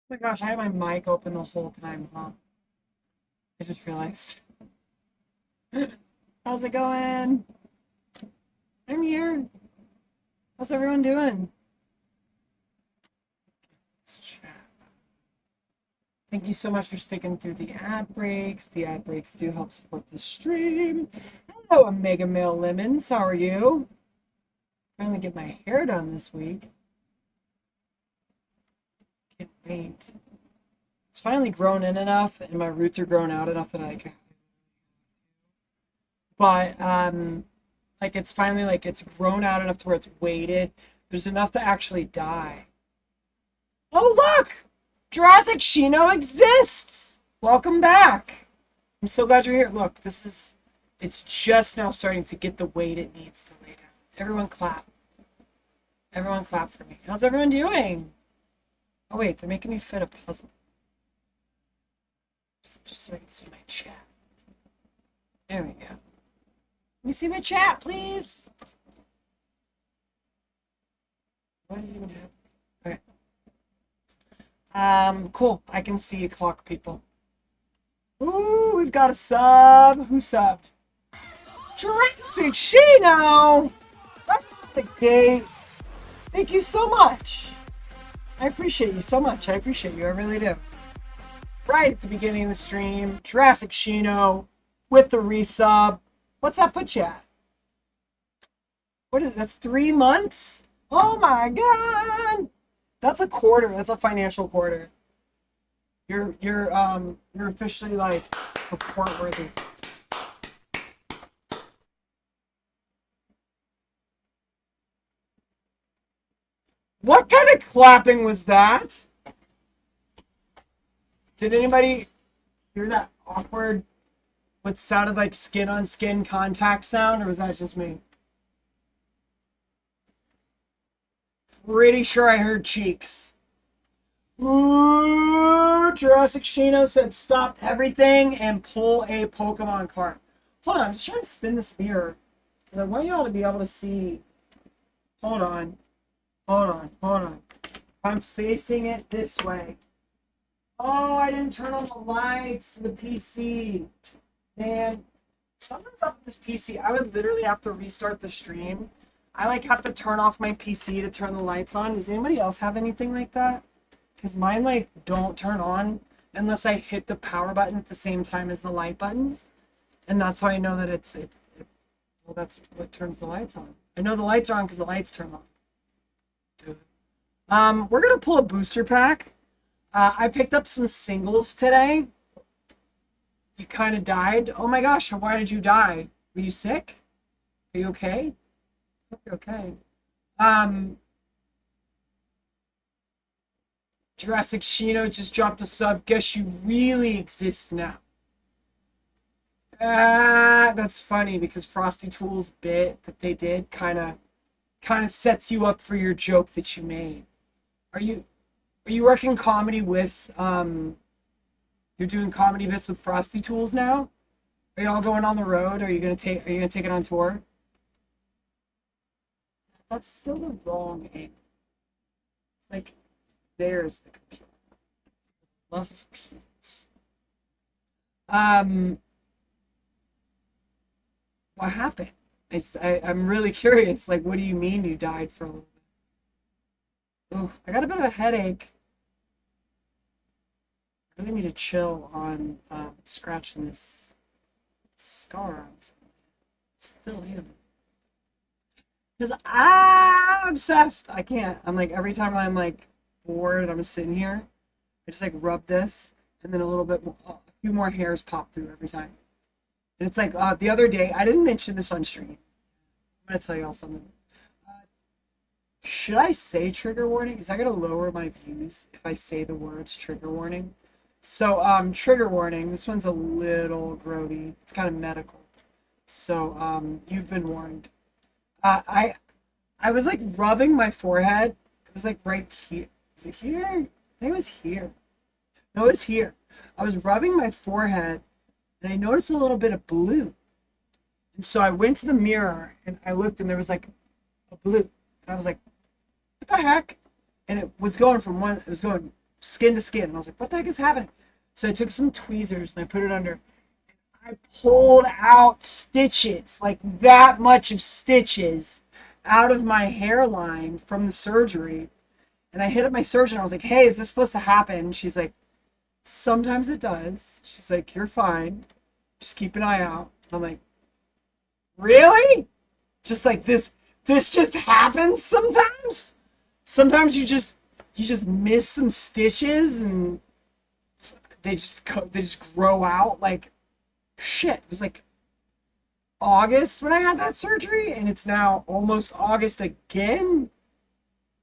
my gosh, I had my mic open the whole time, huh? I just realized. How's it going? I'm here. How's everyone doing? Let's chat. Thank you so much for sticking through the ad breaks. The ad breaks do help support the stream. Hello, Omega Male Lemons. How are you? Finally get my hair done this week. Can't wait. It's finally grown in enough, and my roots are grown out enough that I can. But like it's finally like it's grown out enough to where it's weighted. There's enough to actually dye. Oh look! Jurassic Shino exists! Welcome back! I'm so glad you're here. Look, it's just now starting to get the weight it needs to lay down. Everyone clap. Everyone clap for me. How's everyone doing? Oh wait, they're making me fit a puzzle. Just so I can see my chat. There we go. Let me see my chat, please. What is even happening? Okay. Cool. I can see a clock, people. Ooh, we've got a sub. Who subbed? Jurassic Shino! Right out the gate. Thank you so much. I appreciate you so much. I appreciate you. I really do. Right at the beginning of the stream, Jurassic Shino with the resub. What's that put you at? What is it? That's 3 months? Oh my god! That's a quarter. That's a financial quarter. You're officially like report worthy. What kind of clapping was that? Did anybody hear that awkward, what sounded like skin on skin contact sound, or was that just me? Pretty sure I heard cheeks. Ooh, Jurassic Shino said stop everything and pull a Pokemon card. Hold on, I'm just trying to spin this mirror. Because I want y'all to be able to see. Hold on. Hold on. Hold on. I'm facing it this way. Oh, I didn't turn on the lights to the PC. Man, something's up with this PC. I would literally have to restart the stream. I like have to turn off my PC to turn the lights on. Does anybody else have anything like that? Because mine like don't turn on unless I hit the power button at the same time as the light button. And that's how I know that well, that's what turns the lights on. I know the lights are on because the lights turn on. We're gonna pull a booster pack. I picked up some singles today. You kind of died. Oh my gosh, why did you die? Were you sick? Are you okay? I hope you're okay. Jurassic Shino just dropped a sub. Guess you really exist now. That's funny because Frosty Tools bit that they did kind of sets you up for your joke that you made. Are you working comedy with you're doing comedy bits with Frosty Tools now? Are you all going on the road? Are you gonna take it on tour? That's still the wrong angle. It's like there's the computer. Love of Pete. Um what happened? I'm really curious. Like, what do you mean you died for a little bit? Ooh, I got a bit of a headache. I really need to chill on scratching this scar on something. It's still in. Because I'm obsessed. I can't. I'm like, every time I'm like bored and I'm sitting here, I just like rub this and then a little bit more, a few more hairs pop through every time. And it's like the other day, I didn't mention this on stream. I'm going to tell you all something. Should I say trigger warning? Is that going to lower my views if I say the words trigger warning? So, trigger warning. This one's a little grody. It's kind of medical. So, you've been warned. I was like rubbing my forehead. It was like right here. Was it here? I think it was here. No, it was here. I was rubbing my forehead and I noticed a little bit of blue. And so I went to the mirror and I looked and there was like a blue. And I was like, what the heck? And it was going skin to skin. And I was like, what the heck is happening? So I took some tweezers and I put it under. I pulled out stitches, like that much of stitches out of my hairline from the surgery. And I hit up my surgeon. I was like, hey, is this supposed to happen? She's like, sometimes it does. She's like, you're fine. Just keep an eye out. I'm like, really? Just like this just happens sometimes? Sometimes you just miss some stitches and they just grow out like shit. It was like August when I had that surgery, and it's now almost August again.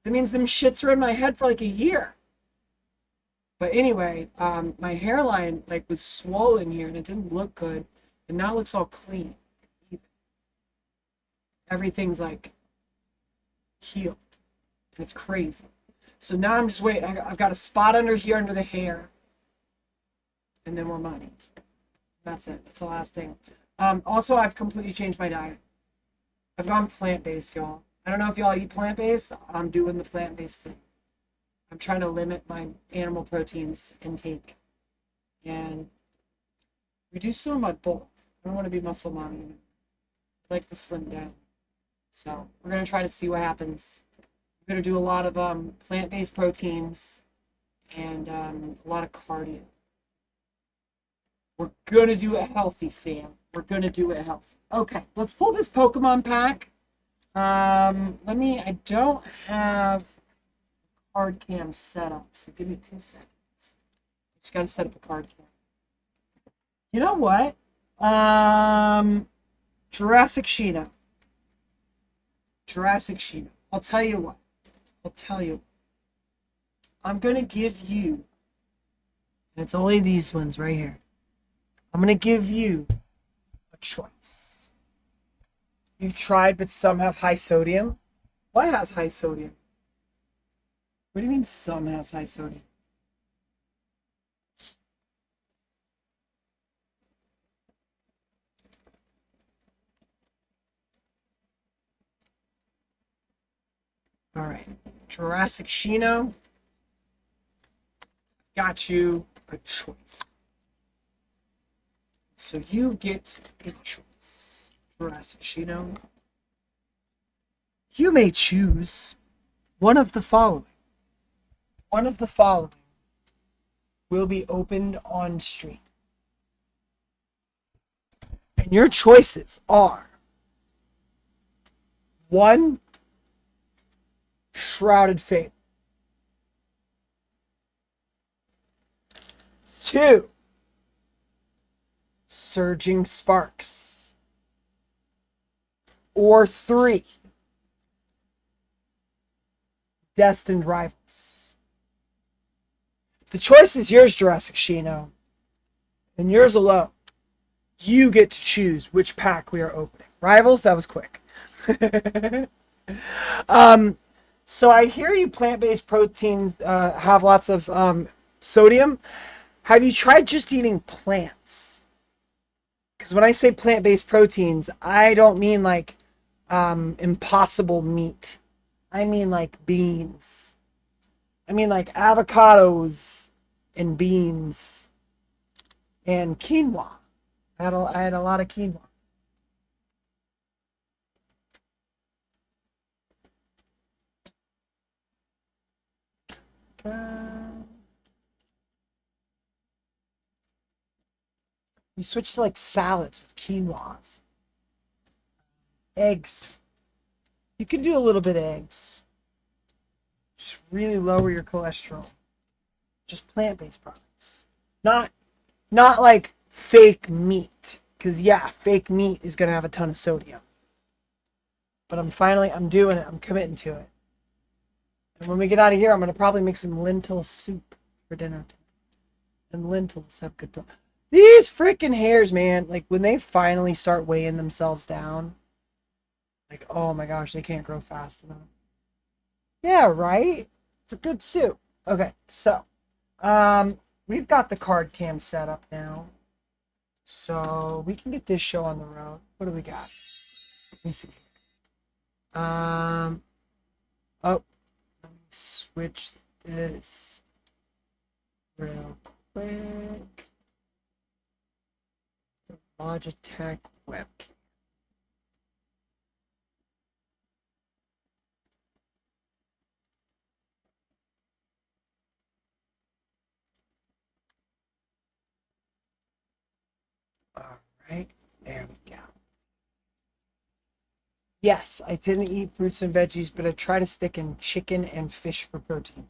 That means them shits are in my head for like a year. But anyway, my hairline like was swollen here, and it didn't look good, and now it looks all clean. Everything's like healed. And it's crazy. So now I'm just waiting. I've got a spot under here under the hair, and then more money. That's it. That's the last thing. Also, I've completely changed my diet. I've gone plant-based, y'all. I don't know if y'all eat plant-based. I'm doing the plant-based thing. I'm trying to limit my animal proteins intake and reduce some of my bulk. I don't want to be muscle mommy anymore. I like to slim down. So we're going to try to see what happens. We're going to do a lot of plant-based proteins and a lot of cardio. We're going to do it healthy, fam. We're going to do it healthy. Okay, let's pull this Pokemon pack. I don't have card cam set up, so give me 2 seconds. Just got to set up a card cam. You know what? Jurassic Shino. I'll tell you what. I'm going to give you, and it's only these ones right here. I'm going to give you a choice. You've tried, but some have high sodium. What has high sodium? What do you mean some has high sodium? All right, Jurassic Shino. Got you a choice. So you get a choice, Jurassic Shino. You may choose one of the following. One of the following will be opened on stream. And your choices are 1, Shrouded Fate. 2, Surging Sparks. Or 3, Destined Rivals. The choice is yours, Jurassic Shino. And yours alone. You get to choose which pack we are opening. Rivals, that was quick. So I hear you plant-based proteins have lots of sodium. Have you tried just eating plants? Because when I say plant-based proteins, I don't mean like impossible meat. I mean like beans. I mean like avocados and beans and quinoa. I had a lot of quinoa. You switch to like salads with quinoas. Eggs. You can do a little bit of eggs. Just really lower your cholesterol. Just plant-based products. Not like fake meat. Because yeah, fake meat is going to have a ton of sodium. But I'm doing it. I'm committing to it. And when we get out of here, I'm going to probably make some lentil soup for dinner. And lentils have good protein. These freaking hairs, man. Like, when they finally start weighing themselves down, like, oh my gosh, they can't grow fast enough. Yeah, right? It's a good soup. Okay, so, we've got the card cam set up now. So, we can get this show on the road. What do we got? Let me see. Oh, let me switch this. real quick. The Logitech webcam. All right, there we go. Yes, I didn't eat fruits and veggies, but I try to stick in chicken and fish for protein.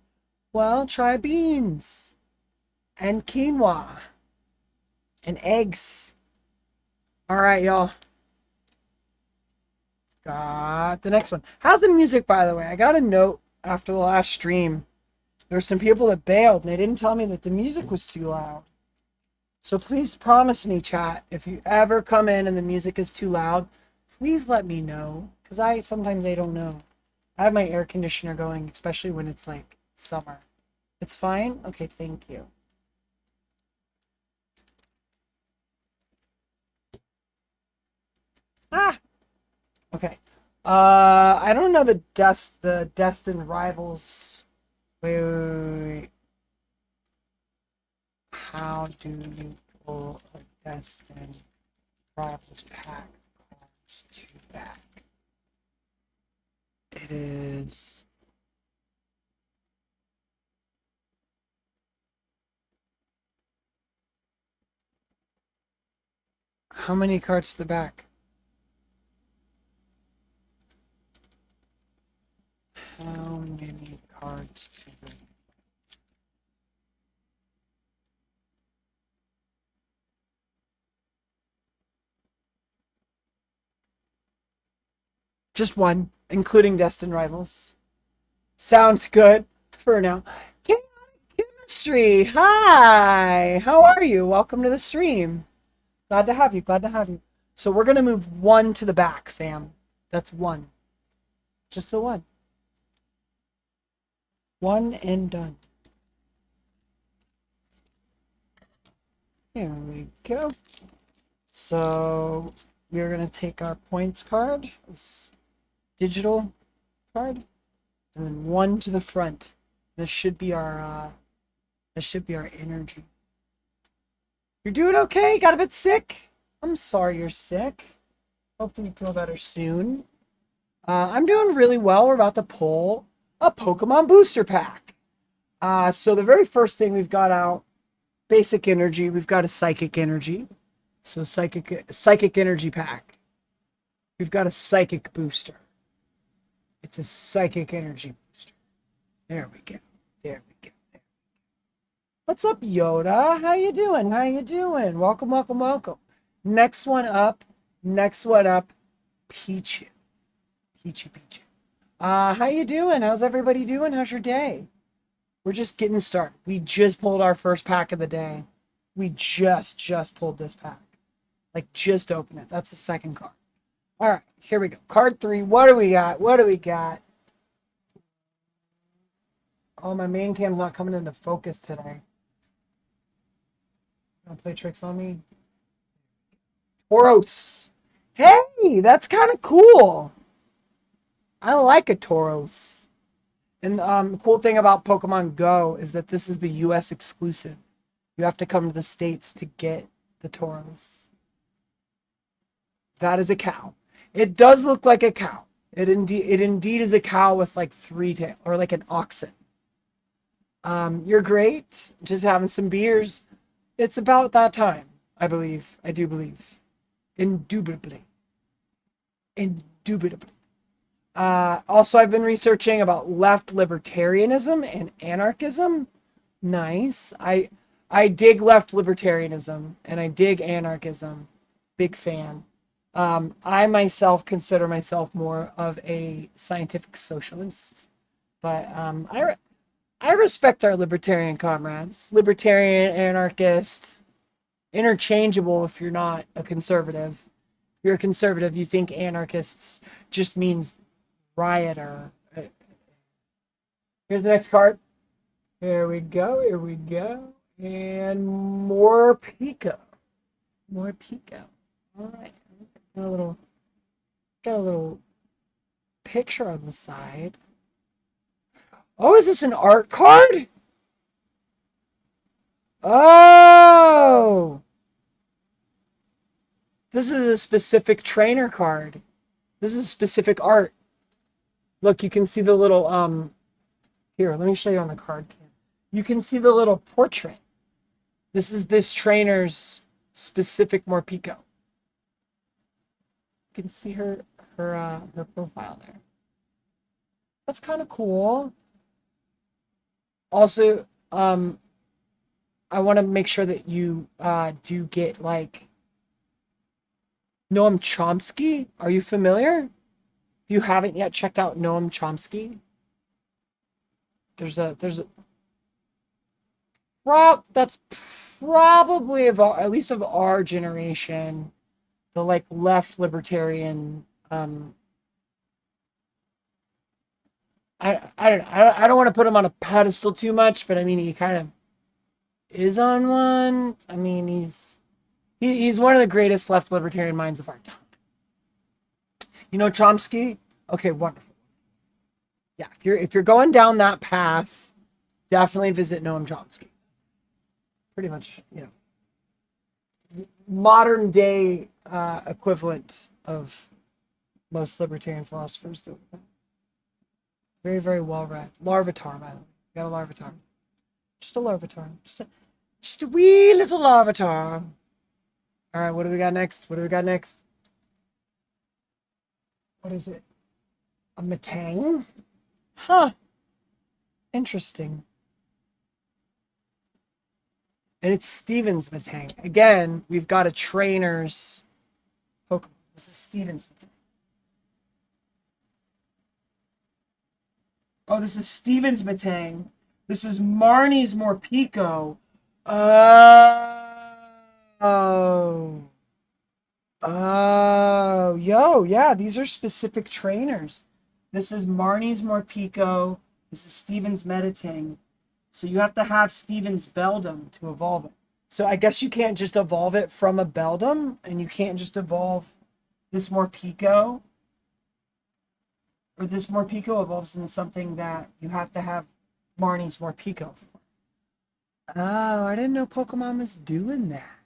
Well, try beans and quinoa and eggs. All right, y'all. Got the next one. How's the music, by the way? I got a note after the last stream. There were some people that bailed and they didn't tell me that the music was too loud. So please promise me, chat, if you ever come in and the music is too loud, please let me know. Because sometimes I don't know. I have my air conditioner going, especially when it's like summer. It's fine? Okay, thank you. Ah! Okay. I don't know the Destined Rivals. Wait. How do you pull a Destined Rivals pack cards to back? It is... How many cards to the back? How many cards to the back? Just one, including Destined Rivals. Sounds good for now. Chaotic Chemistry, hi! How are you? Welcome to the stream. Glad to have you, glad to have you. So we're going to move one to the back, fam. That's one. Just the one. One and done. Here we go. So we're going to take our points card, this digital card, and then one to the front. This should be our energy. You're doing okay? Got a bit sick? I'm sorry you're sick. Hopefully you feel better soon. I'm doing really well. We're about to pull a Pokemon booster pack. So the very first thing we've got out, basic energy. We've got a psychic energy. So psychic energy pack. We've got a psychic booster. It's a psychic energy booster. There we go. There we go. What's up, Yoda? How you doing? How you doing? Welcome, welcome, welcome. Next one up. Pichu. Pichu. How you doing? How's everybody doing? How's your day? We're just getting started. We just pulled our first pack of the day. We just pulled this pack. Like, just open it. That's the second card. All right, here we go. Card 3. What do we got? Oh, my main cam's not coming into focus today. Don't play tricks on me. Tauros. Hey, that's kind of cool. I like a Tauros. And the cool thing about Pokemon Go is that this is the US exclusive. You have to come to the States to get the Tauros. That is a cow. It does look like a cow. It indeed is a cow with like 3 tails, or like an oxen. You're great. Just having some beers. It's about that time, I believe. I do believe. Indubitably. Also, I've been researching about left libertarianism and anarchism. Nice. I dig left libertarianism and I dig anarchism. Big fan. I myself consider myself more of a scientific socialist, but I respect our libertarian comrades. Libertarian, anarchist, interchangeable if you're not a conservative. If you're a conservative, you think anarchists just means rioter. Here's the next card. Here we go. And more Pico. All right. Got a little picture on the side. Oh, is this an art card? Oh! This is a specific trainer card. This is specific art. Look, you can see the little, here, let me show you on the card. You can see the little portrait. This is this trainer's specific Morpeko. You can see her profile there. That's kind of cool. Also, I want to make sure that you do get like Noam Chomsky. Are you familiar? If you haven't yet checked out Noam Chomsky, there's a that's probably at least of our generation, the like left libertarian. I don't want to put him on a pedestal too much, but I mean he kind of is on one. I mean he's one of the greatest left libertarian minds of our time. You know Chomsky? Okay, wonderful. Yeah, if you're going down that path, definitely visit Noam Chomsky. Pretty much, modern day equivalent of most libertarian philosophers. Very, very well read. Larvitar, by the way. You got a Larvitar. Just a Larvitar. Just a wee little Larvitar. All right, what do we got next? What is it? A Metang? Huh. Interesting. And it's Steven's Metang. Again, we've got a trainer's Pokemon. This is Steven's Metang. Oh, this is Steven's Metang. This is Marnie's Morpeko. Oh. Oh. Yo, yeah, these are specific trainers. This is Marnie's Morpeko. This is Steven's Meditang. So you have to have Steven's Beldum to evolve it. So I guess you can't just evolve it from a Beldum, and you can't just evolve this Morpeko. Or this Morpeko evolves into something that you have to have Marnie's Morpeko for. Oh, I didn't know Pokemon was doing that.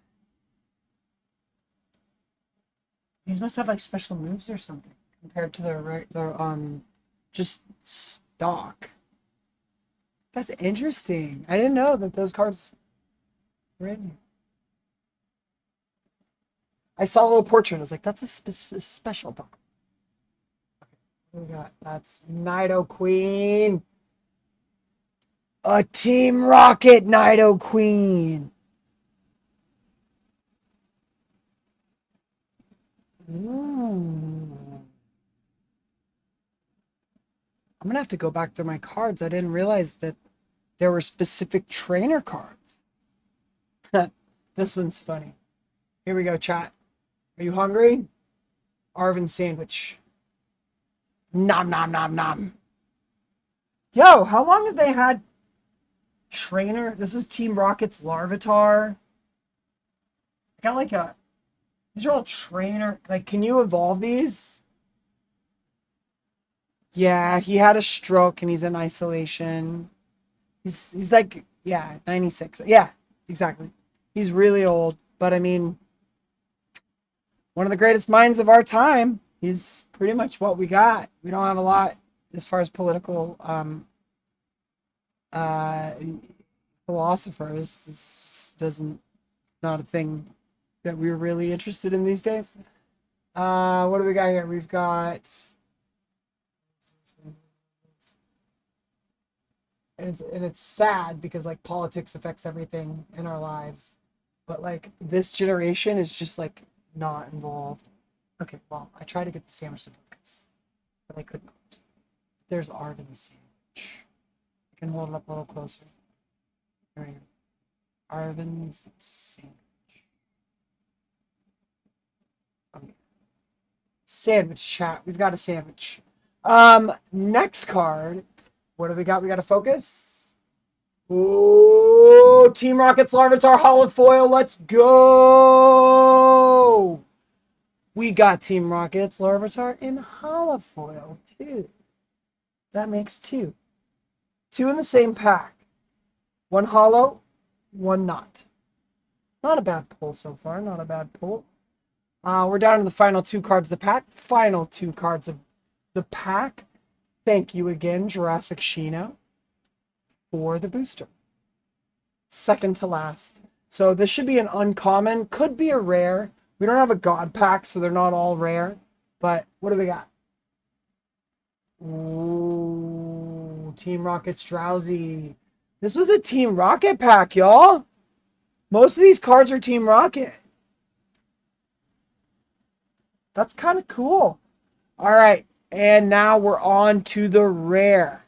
These must have like special moves or something compared to their just stock. That's interesting. I didn't know that those cards were in here. I saw a little portrait. I was like, that's a special Pokemon. What do we got? That's Nidoqueen. A Team Rocket Nidoqueen. Ooh. I'm gonna have to go back through my cards. I didn't realize that there were specific trainer cards. This one's funny. Here we go, chat. Are you hungry? Arvin sandwich. Nom nom nom nom. Yo, how long have they had trainer? This is Team Rocket's Larvitar. I got like these are all trainer. Like, can you evolve these? Yeah, he had a stroke and he's in isolation. He's like, yeah, 96. Yeah, exactly. He's really old, but I mean, one of the greatest minds of our time. He's pretty much what we got. We don't have a lot as far as political philosophers. This doesn't, it's not a thing that we're really interested in these days. What do we got here? We've got, and it's sad because like politics affects everything in our lives, but like this generation is just like not involved. Okay, well, I tried to get the sandwich to focus, but I could not. There's Arvin's sandwich. I can hold it up a little closer. There we go. Arvin's sandwich. Okay. Sandwich chat. We've got a sandwich. Next card. What do we got? We got to focus. Ooh, Team Rocket's Larvitar Holofoil. Let's go. We got Team Rocket's Larvitar in Holofoil, too. That makes two. Two in the same pack. One holo, one not. Not a bad pull so far. Not a bad pull. We're down to the final two cards of the pack. Final two cards of the pack. Thank you again, Jurassic Shino, for the booster. Second to last. So this should be an uncommon. Could be a rare. We don't have a God pack, so they're not all rare. But what do we got? Ooh, Team Rocket's Drowsy. This was a Team Rocket pack, y'all. Most of these cards are Team Rocket. That's kind of cool. All right. And now we're on to the rare.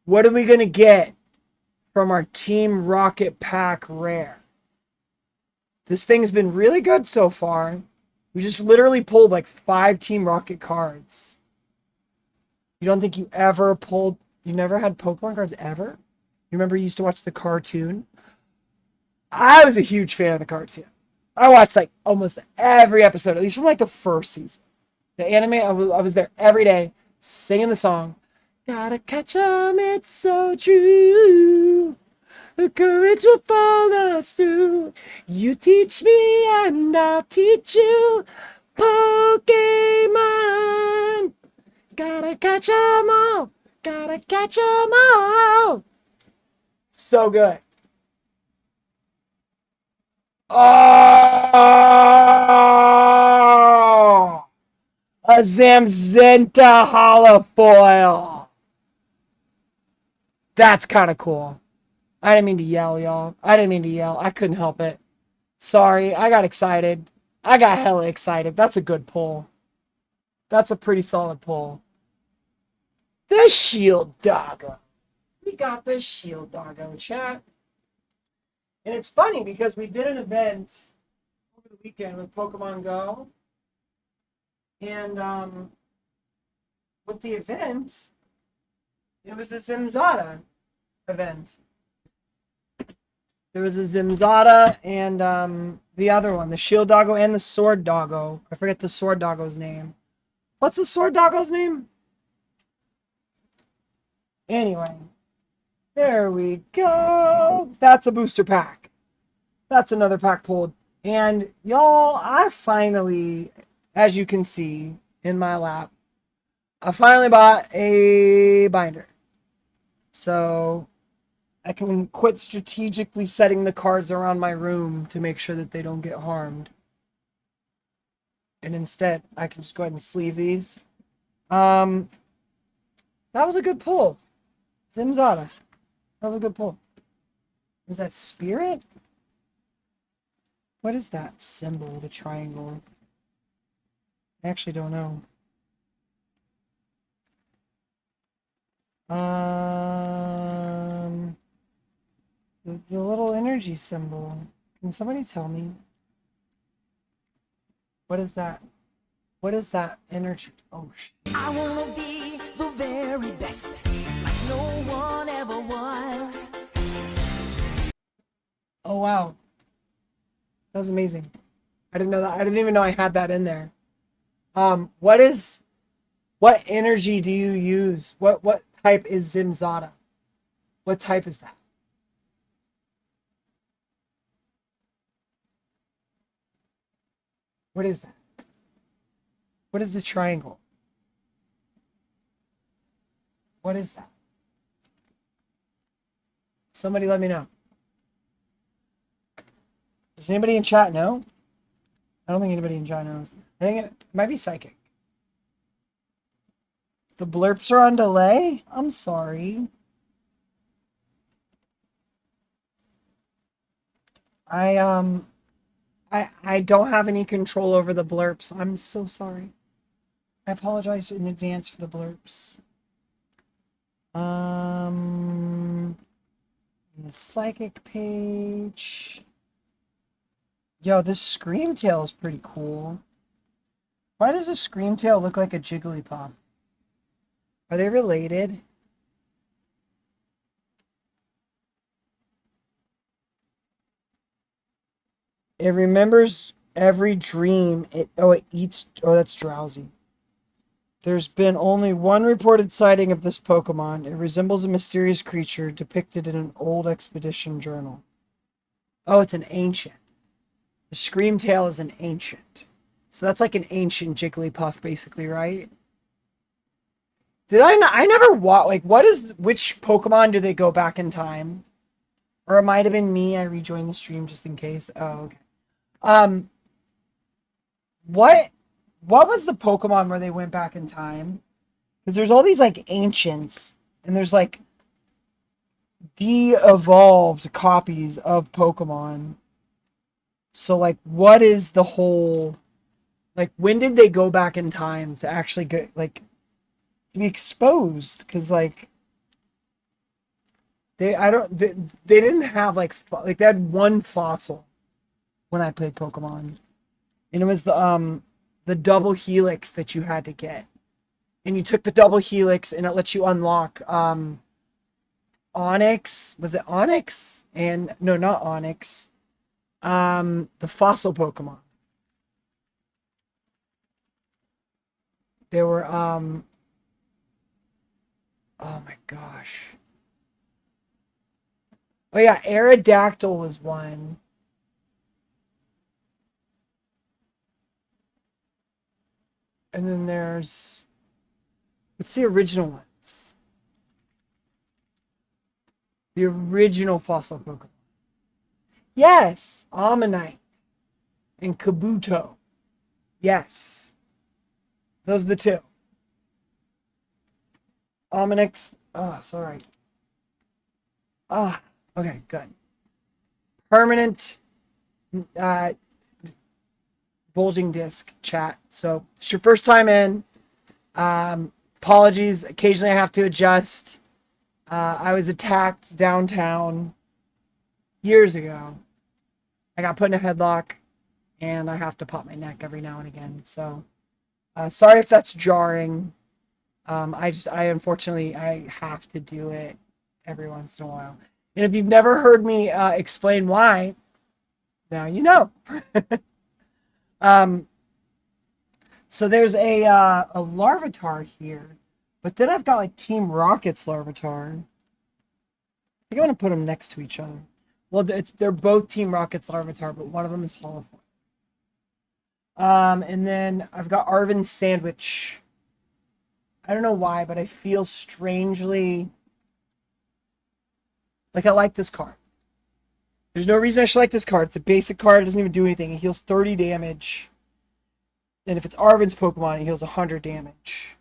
What are we going to get from our Team Rocket pack rare? This thing's been really good so far. We just literally pulled like 5 Team Rocket cards. You don't think you ever pulled... You never had Pokemon cards ever? You remember you used to watch the cartoon? I was a huge fan of the cartoon. I watched like almost every episode, at least from like the first season. The anime, I was there every day singing the song. Gotta catch 'em, it's so true. The courage will follow us through. You teach me and I'll teach you. Pokemon. Gotta catch 'em all. Gotta catch 'em all. So good. Oh! A Zamazenta holofoil. That's kind of cool. I didn't mean to yell, y'all. I didn't mean to yell. I couldn't help it. Sorry, I got excited. I got hella excited. That's a good pull. That's a pretty solid pull. The Shield Doggo. We got the Shield Doggo, chat. And it's funny because we did an event over the weekend with Pokemon Go. And with the event, it was a Zimzada event. There was a Zimzada and the other one, the Shield Doggo and the Sword Doggo. I forget the Sword Doggo's name. What's the Sword Doggo's name? Anyway, there we go. That's a booster pack. That's another pack pulled. And y'all, I finally, as you can see in my lap, I finally bought a binder. So I can quit strategically setting the cards around my room to make sure that they don't get harmed. And instead, I can just go ahead and sleeve these. That was a good pull. Zimzada. That was a good pull. Was that Spirit? What is that symbol, the triangle? I actually don't know. The little energy symbol. Can somebody tell me? What is that? What is that energy? Oh, shit. I wanna be the very best, like no one ever was. Oh, wow. That was amazing. I didn't know that. I didn't even know I had that in there. What energy do you use? What type is Zimzada? What type is that? What is that? What is the triangle? What is that? Somebody let me know. Does anybody in chat know? I don't think anybody in chat knows. I think it might be Psychic. The blurps are on delay? I'm sorry. I don't have any control over the blurps. I'm so sorry. I apologize in advance for the blurps. The Psychic page. Yo, this Screamtail is pretty cool. Why does a Screamtail look like a Jigglypuff? Are they related? It remembers every dream. It eats. Oh, that's Drowsy. There's been only one reported sighting of this Pokemon. It resembles a mysterious creature depicted in an old expedition journal. Oh, it's an ancient. The Screamtail is an ancient. So that's like an ancient Jigglypuff, basically, right? Did I not? I never watch. Like, which Pokemon do they go back in time? Or it might have been me. I rejoined the stream just in case. Oh, okay. Um, what was the Pokemon where they went back in time? Because there's all these like ancients, and there's like de-evolved copies of Pokemon. So like, what is the whole? Like, when did they go back in time to actually get like to be exposed? Because like, they didn't have like they had one fossil when I played Pokemon, and it was the double helix that you had to get, and you took the double helix and it lets you unlock Onyx. Was it Onyx? And no, not Onyx. The fossil Pokemon. There were oh my gosh. Oh yeah, Aerodactyl was one. And then there's what's the original ones? The original fossil Pokemon. Yes, Ammonite and Kabuto. Yes. Those are the two. Omnix. Oh, sorry. Ah, okay, good. Permanent bulging disc chat. So if it's your first time in, apologies. Occasionally I have to adjust. I was attacked downtown years ago. I got put in a headlock and I have to pop my neck every now and again. So sorry if that's jarring. I unfortunately, I have to do it every once in a while. And if you've never heard me explain why, now you know. So there's a Larvitar here, but then I've got like Team Rocket's Larvitar. I think I'm gonna put them next to each other. Well, they're both Team Rocket's Larvitar, but one of them is Holo Form. And then I've got Arven Sandwich. I don't know why, but I feel strangely like I like this card. There's no reason I should like this card. It's a basic card. It doesn't even do anything. It heals 30 damage. And if it's Arven's Pokemon, it heals 100 damage.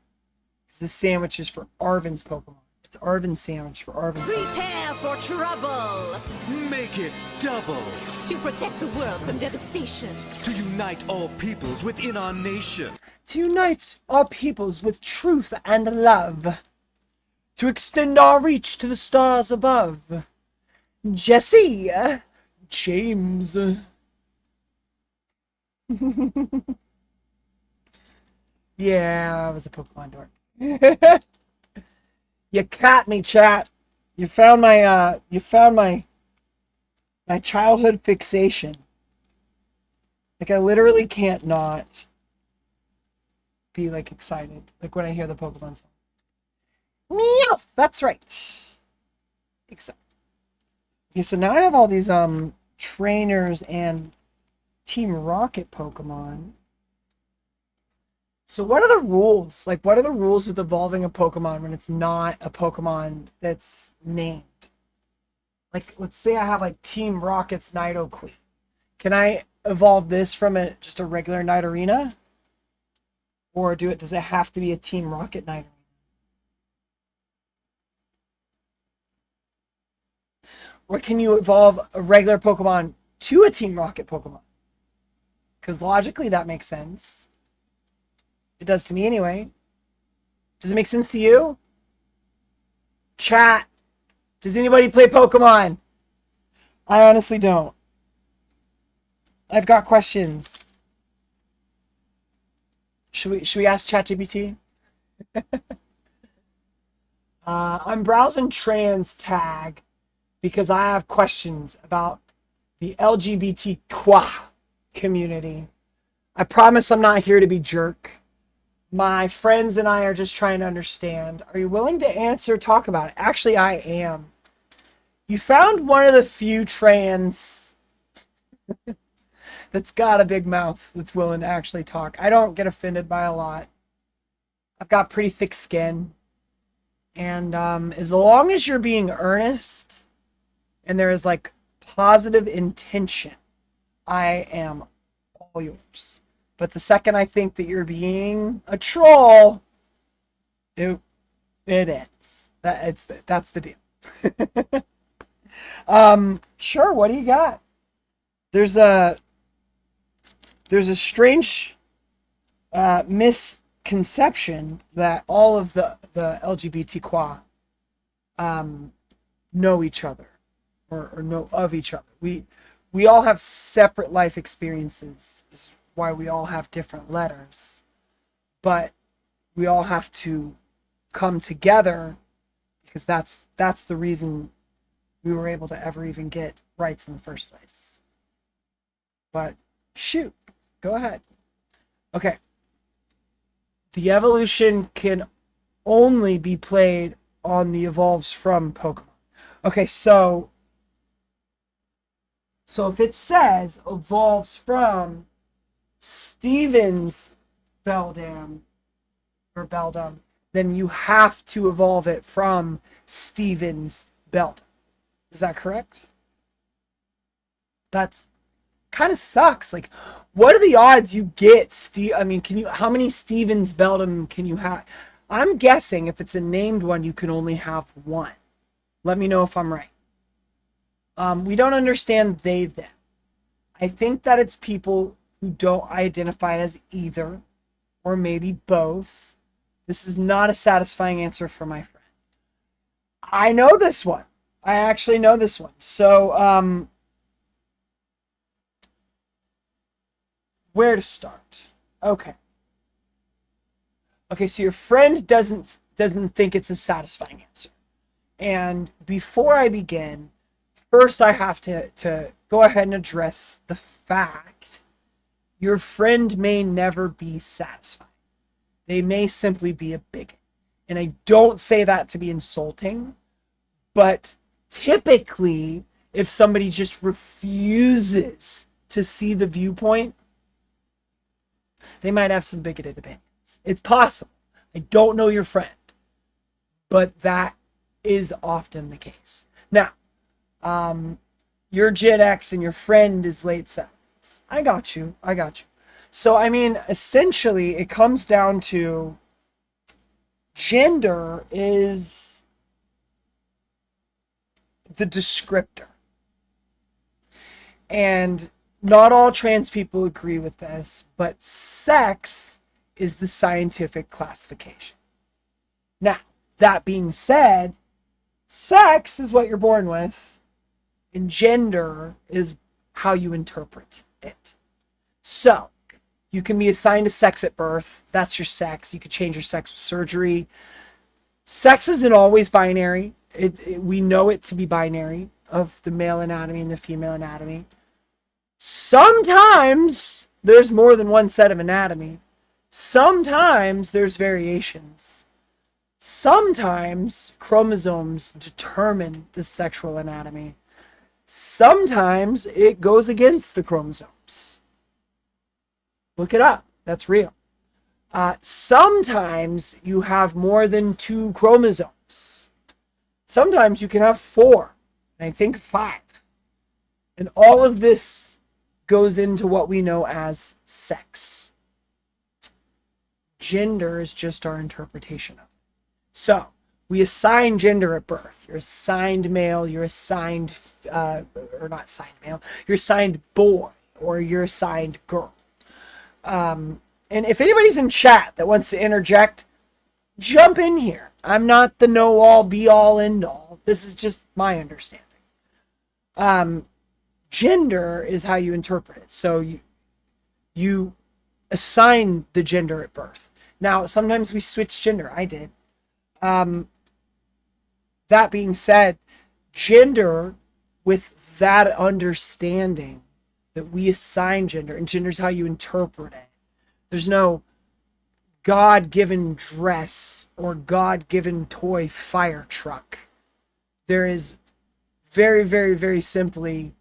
Because this sandwich is for Arven's Pokemon. It's Arven's sandwich for Arven's Pokemon. Prepare for trouble! Make it double! To protect the world from devastation. To unite all peoples within our nation. To unite our peoples with truth and love. To extend our reach to the stars above. Jesse! James. Yeah, I was a Pokemon dork. You caught me, chat. You found my my childhood fixation. Like I literally can't not be like excited. Like when I hear the Pokemon song. Meowth! That's right. Except. Okay, so now I have all these trainers and Team Rocket Pokemon. So what are the rules? Like, what are the rules with evolving a Pokemon when it's not a Pokemon that's named? Like, let's say I have, like, Team Rocket's Nidoqueen. Can I evolve this from just a regular Nidorina? Or does it have to be a Team Rocket Nidorina? Or can you evolve a regular Pokemon to a Team Rocket Pokemon? Because logically that makes sense. It does to me anyway. Does it make sense to you? Chat. Does anybody play Pokemon? I honestly don't. I've got questions. Should we ask ChatGPT? I'm browsing trans tag because I have questions about the LGBTQ community. I promise I'm not here to be jerk. My friends and I are just trying to understand. Are you willing to answer, talk about it? Actually, I am. You found one of the few trans That's got a big mouth that's willing to actually talk. I don't get offended by a lot. I've got pretty thick skin. And as long as you're being earnest and there is like positive intention, I am all yours. But the second I think that you're being a troll, it ends. That's the deal. Sure, what do you got? There's a strange misconception that all of the LGBTQ know each other or know of each other. We all have separate life experiences. Is why we all have different letters, but we all have to come together because that's the reason we were able to ever even get rights in the first place. But shoot, go ahead. Okay. The evolution can only be played on the evolves from Pokemon. Okay, so if it says evolves from Steven's Beldam or Beldum, then you have to evolve it from Steven's Beldum. Is that correct? That's kind of sucks. Like, what are the odds you get how many Steven's Beldum can you have? I'm guessing if it's a named one, you can only have one. Let me know if I'm right. We don't understand they, them. I think that it's people who don't identify as either, or maybe both. This is not a satisfying answer for my friend. I know this one. I actually know this one. So, where to start? Okay, so your friend doesn't think it's a satisfying answer. And before I begin, first I have to go ahead and address the fact your friend may never be satisfied. They may simply be a bigot. And I don't say that to be insulting, but typically, if somebody just refuses to see the viewpoint, they might have some bigoted opinions. It's possible. I don't know your friend, but that is often the case. Now, you're Gen X and your friend is late 70s. I got you. So, I mean, essentially, it comes down to gender is the descriptor. And not all trans people agree with this, but sex is the scientific classification. Now, that being said, sex is what you're born with, and gender is how you interpret it. So, you can be assigned a sex at birth. That's your sex. You could change your sex with surgery. Sex isn't always binary. We know it to be binary of the male anatomy and the female anatomy. Sometimes there's more than one set of anatomy. Sometimes there's variations. Sometimes chromosomes determine the sexual anatomy. Sometimes it goes against the chromosomes. Look it up. That's real. Sometimes you have more than 2 chromosomes. Sometimes you can have 4, and I think 5. And all of this goes into what we know as sex. Gender is just our interpretation of it. So, we assign gender at birth. You're assigned male, you're assigned, or not assigned male, you're assigned boy, or you're assigned girl. And if anybody's in chat that wants to interject, jump in here. I'm not the know-all, be-all, end-all. This is just my understanding. Gender is how you interpret it. So you assign the gender at birth. Now, sometimes we switch gender. I did. That being said, gender, with that understanding that we assign gender, and gender is how you interpret it. There's no God-given dress or God-given toy fire truck. There is very, very, very simply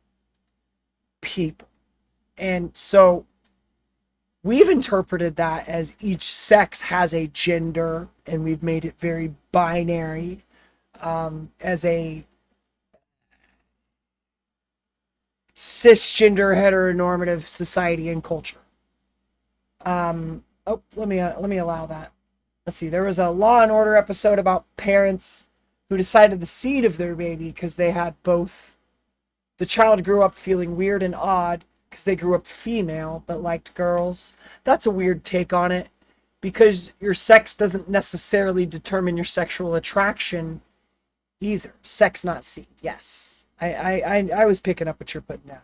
people. And so we've interpreted that as each sex has a gender, and we've made it very binary, as a cisgender heteronormative society and culture. Let me allow that. Let's see. There was a Law and Order episode about parents who decided the seed of their baby because they had both. The child grew up feeling weird and odd because they grew up female but liked girls. That's a weird take on it, because your sex doesn't necessarily determine your sexual attraction either. Sex, not seed. Yes. I was picking up what you're putting down.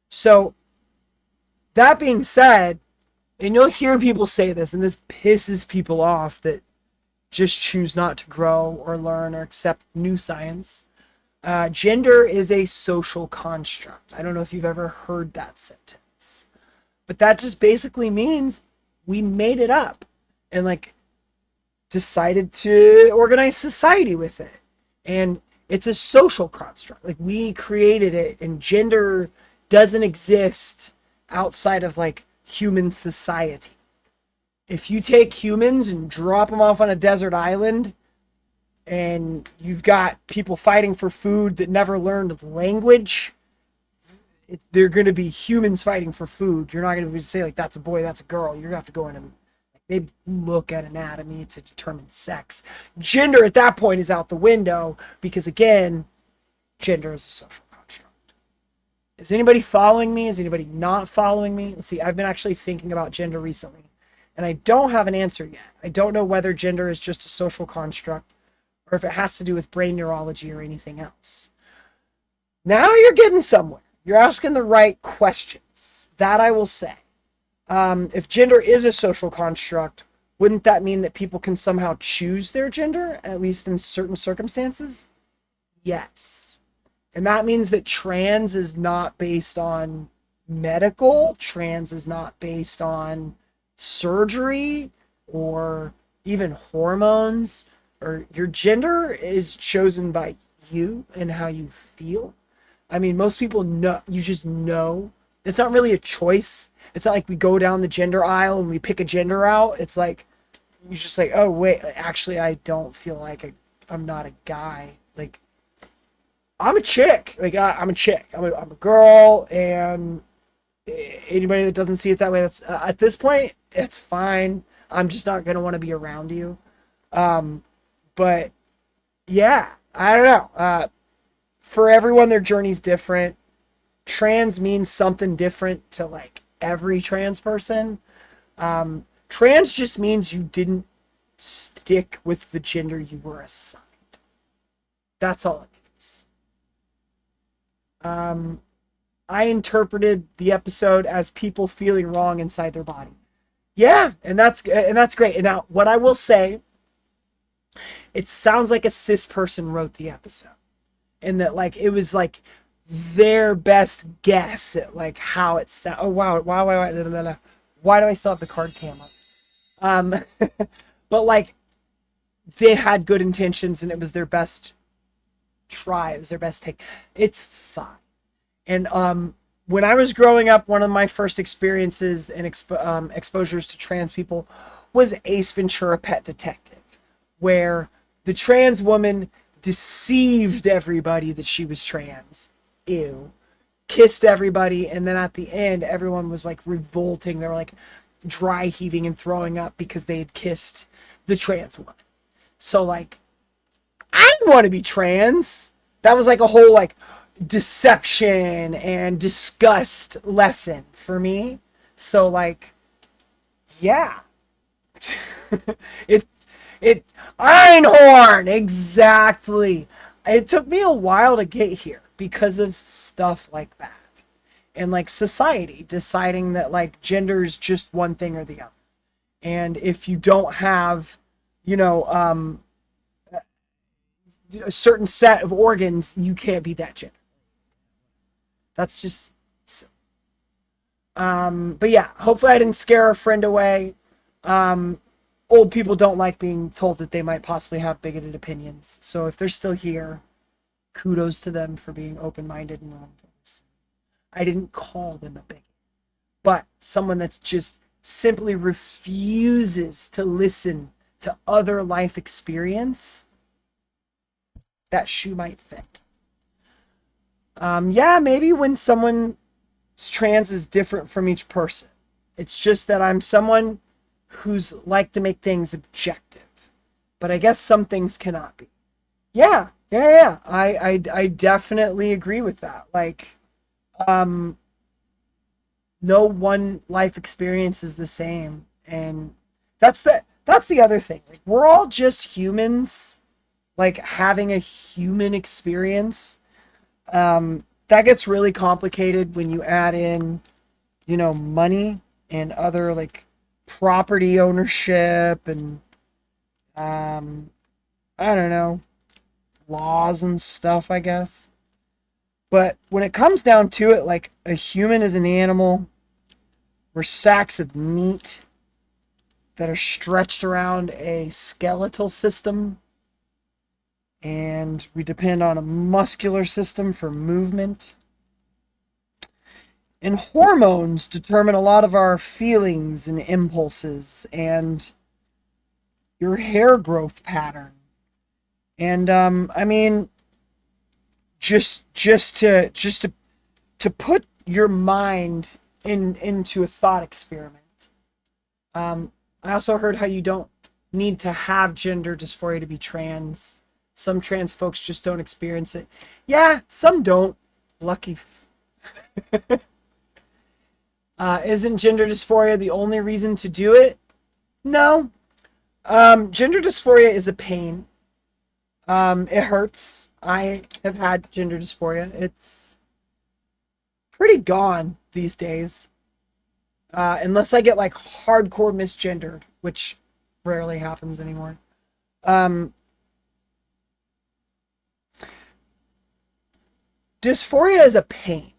So, that being said, and you'll hear people say this, and this pisses people off that just choose not to grow or learn or accept new science. Gender is a social construct. I don't know if you've ever heard that sentence, but that just basically means we made it up and like decided to organize society with it. And it's a social construct. Like, we created it, and gender doesn't exist outside of like human society. If you take humans and drop them off on a desert island, and you've got people fighting for food that never learned the language, they're going to be humans fighting for food. You're not going to be able to say like, that's a boy, that's a girl. You're going to have to go in and maybe look at anatomy to determine sex. Gender at that point is out the window, because again, gender is a social construct. Is anybody following me? Is anybody not following me? Let's see. I've been actually thinking about gender recently, and I don't have an answer yet. I don't know whether gender is just a social construct or if it has to do with brain neurology or anything else. Now you're getting somewhere. You're asking the right questions. That I will say. If gender is a social construct, wouldn't that mean that people can somehow choose their gender, at least in certain circumstances? Yes. And that means that trans is not based on medical, trans is not based on surgery or even hormones, or your gender is chosen by you and how you feel. I mean, most people know, you just know. It's not really a choice. It's not like we go down the gender aisle and we pick a gender out. It's like, you're just like, oh, wait, actually, I don't feel like I'm not a guy. Like, I'm a chick. Like, I'm a chick. I'm a girl, and anybody that doesn't see it that way, that's at this point, it's fine. I'm just not going to want to be around you. But, yeah, I don't know. For everyone, their journey's different. Trans means something different to, like, every trans person. Trans just means you didn't stick with the gender you were assigned. That's all it means. I interpreted the episode as people feeling wrong inside their body. Yeah, and that's great. And now, what I will say, it sounds like a cis person wrote the episode, and that like it was like their best guess at like how it sounds. Oh wow, why do I still have the card cam up? But like they had good intentions, and it was their best try. It was their best take. It's fine. And when I was growing up, one of my first experiences and exposures to trans people was Ace Ventura: Pet Detective, where the trans woman deceived everybody that she was trans. Ew. Kissed everybody, and then at the end, everyone was like revolting. They were like dry heaving and throwing up because they had kissed the trans woman. So like, I didn't want to be trans. That was like a whole like deception and disgust lesson for me. So like, yeah. It Einhorn, exactly. It took me a while to get here because of stuff like that. And like society deciding that like gender is just one thing or the other. And if you don't have, you know, a certain set of organs, you can't be that gender. That's just but yeah, hopefully I didn't scare a friend away. Old people don't like being told that they might possibly have bigoted opinions. So if they're still here, kudos to them for being open-minded and willing to listen. I didn't call them a bigot. But someone that's just simply refuses to listen to other life experience, that shoe might fit. Yeah, maybe when someone's trans is different from each person. It's just that I'm someone who's like to make things objective. But I guess some things cannot be. Yeah. I definitely agree with that. Like, no one life experience is the same. And that's the other thing. Like, we're all just humans, like having a human experience. That gets really complicated when you add in, money and other like property ownership and I don't know, laws and stuff, I guess. But when it comes down to it, like, a human is an animal. We're sacks of meat that are stretched around a skeletal system, and we depend on a muscular system for movement. And hormones determine a lot of our feelings and impulses and your hair growth pattern. And I mean, just to put your mind into a thought experiment. I also heard how you don't need to have gender dysphoria to be trans. Some trans folks just don't experience it. Yeah, some don't. Lucky. Isn't gender dysphoria the only reason to do it? No. Gender dysphoria is a pain. It hurts. I have had gender dysphoria. It's pretty gone these days. Unless I get like hardcore misgendered, which rarely happens anymore. Dysphoria is a pain.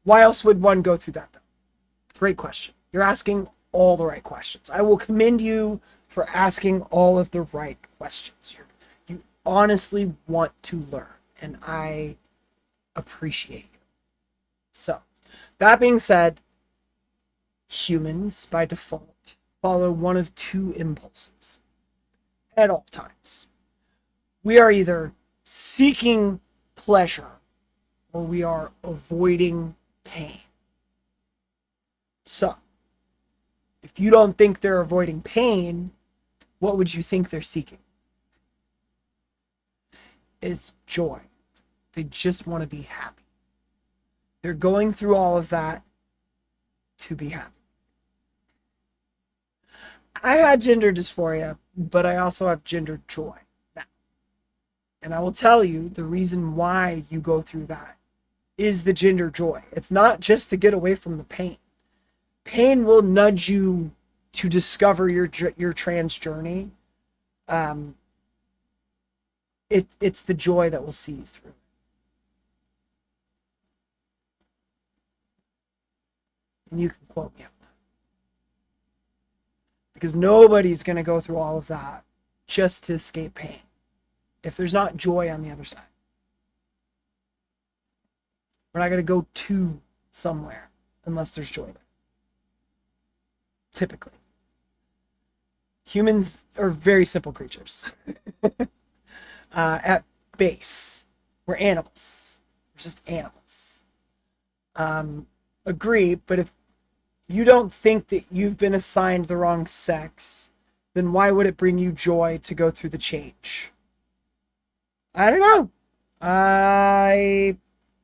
Why else would one go through that, though? Great question. You're asking all the right questions. I will commend you for asking all of the right questions. You honestly want to learn, and I appreciate you. So, that being said, humans, by default, follow one of two impulses at all times. We are either seeking pleasure or we are avoiding pain. So, if you don't think they're avoiding pain, what would you think they're seeking? It's joy. They just want to be happy. They're going through all of that to be happy. I had gender dysphoria, but I also have gender joy now. And I will tell you the reason why you go through that is the gender joy. It's not just to get away from the pain. Pain will nudge you to discover your trans journey. It's the joy that will see you through. And you can quote me on that. Because nobody's going to go through all of that just to escape pain if there's not joy on the other side. We're not going to go to somewhere unless there's joy there. Typically. Humans are very simple creatures. At base, we're animals. We're just animals. Agree, but if you don't think that you've been assigned the wrong sex, then why would it bring you joy to go through the change? I don't know. I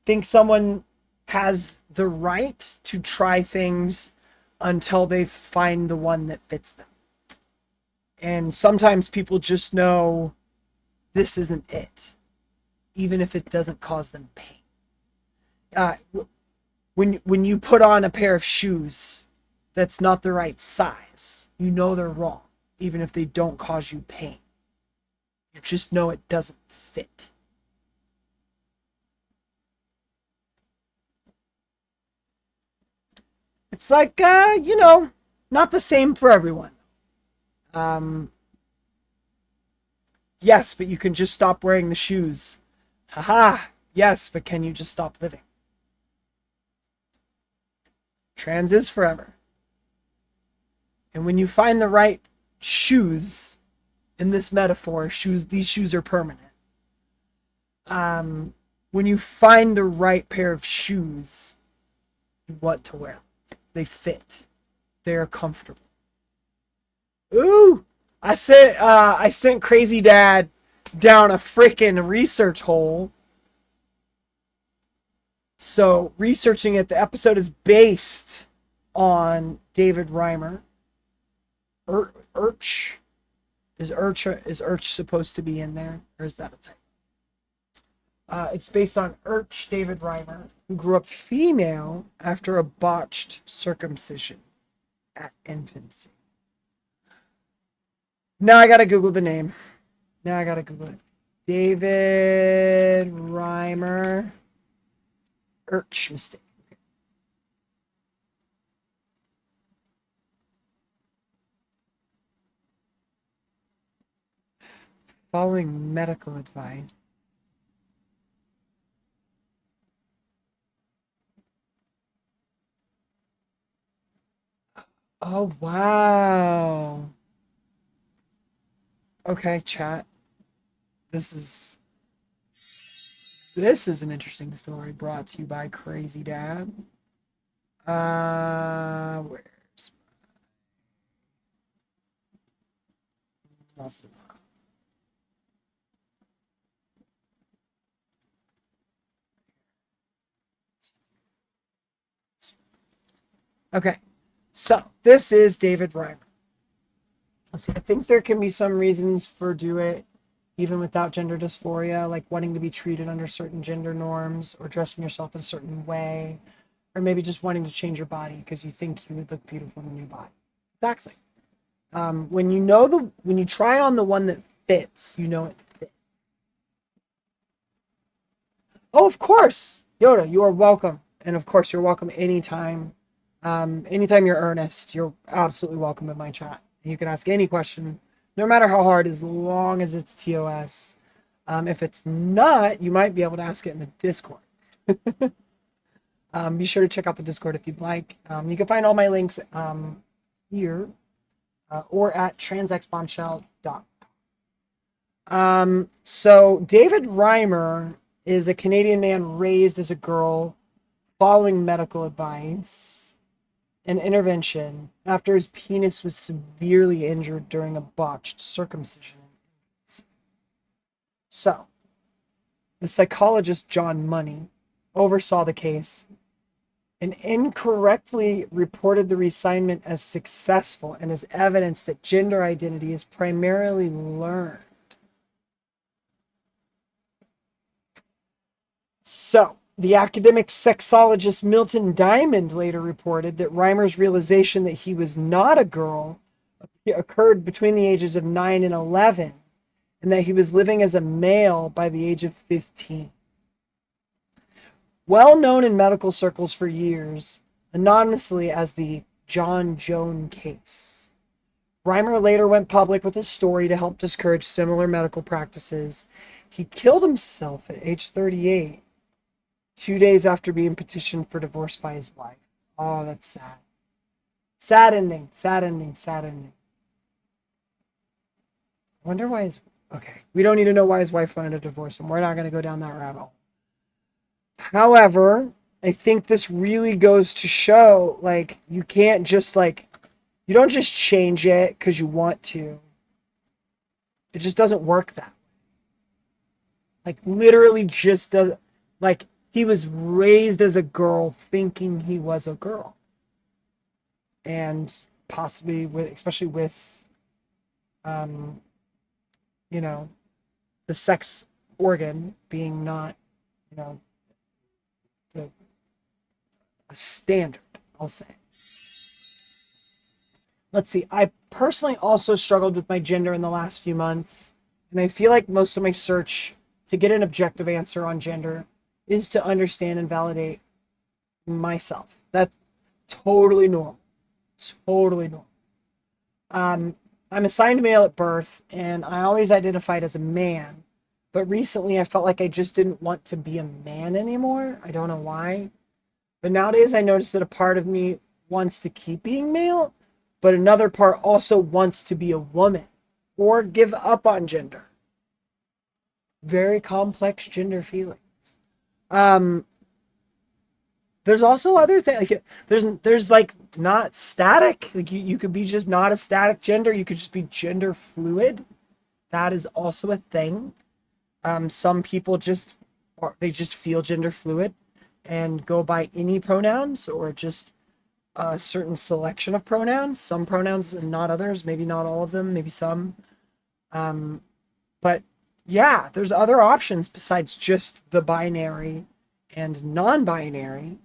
think someone has the right to try things until they find the one that fits them. And sometimes people just know this isn't it, even if it doesn't cause them pain. When you put on a pair of shoes that's not the right size, you know they're wrong, even if they don't cause you pain. You just know it doesn't fit. It's like, not the same for everyone. Yes, but you can just stop wearing the shoes. Haha, yes, but can you just stop living? Trans is forever. And when you find the right shoes, in this metaphor, these shoes are permanent. When you find the right pair of shoes, you want to wear them. They fit. They are comfortable. Ooh! I sent Crazy Dad down a freaking research hole. So, researching it, the episode is based on David Reimer. Urch. Is Urch supposed to be in there? Or is that a type? It's based on Urch David Reimer, who grew up female after a botched circumcision at infancy. Now I gotta Google the name. David Reimer. Urch mistake. Following medical advice. Oh, wow. Okay, chat. This is an interesting story brought to you by Crazy Dad. Where's my... Okay, so this is David Reimer. Let's see. I think there can be some reasons for do it even without gender dysphoria, like wanting to be treated under certain gender norms or dressing yourself a certain way, or maybe just wanting to change your body because you think you would look beautiful in a new body. Exactly. When you try on the one that fits, you know it fits. Oh, of course, Yoda, you are welcome, and of course you're welcome anytime. Anytime you're earnest, you're absolutely welcome in my chat. You can ask any question, no matter how hard, as long as it's TOS. If it's not, you might be able to ask it in the Discord. Be sure to check out the Discord if you'd like. You can find all my links here or at transxbombshell.com. So David Reimer is a Canadian man raised as a girl following medical advice and intervention after his penis was severely injured during a botched circumcision. So, the psychologist John Money oversaw the case and incorrectly reported the reassignment as successful and as evidence that gender identity is primarily learned. So, the academic sexologist Milton Diamond later reported that Reimer's realization that he was not a girl occurred between the ages of 9 and 11, and that he was living as a male by the age of 15. Well known in medical circles for years, anonymously as the John Joan case. Reimer later went public with his story to help discourage similar medical practices. He killed himself at age 38. 2 days after being petitioned for divorce by his wife. Oh, that's sad. Sad ending. I wonder why okay, we don't need to know why his wife wanted to divorce him. We're not going to go down that rabbit hole. However, I think this really goes to show, like, you can't just, you don't just change it because you want to. It just doesn't work that way. Literally just doesn't, he was raised as a girl thinking he was a girl. And possibly especially with, the sex organ being not, a standard, I'll say. Let's see. I personally also struggled with my gender in the last few months. And I feel like most of my search to get an objective answer on gender is to understand and validate myself. That's totally normal. I'm assigned male at birth, and I always identified as a man. But recently I felt like I just didn't want to be a man anymore. I don't know why. But nowadays I notice that a part of me wants to keep being male, but another part also wants to be a woman or give up on gender. Very complex gender feelings. Um, there's also other things like there's like not static. Like you could be just not a static gender. You could just be gender fluid. That is also a thing. Some people they just feel gender fluid and go by any pronouns or just a certain selection of pronouns. Some pronouns and not others. Maybe not all of them. Maybe some. But yeah, there's other options besides just the binary and non-binary.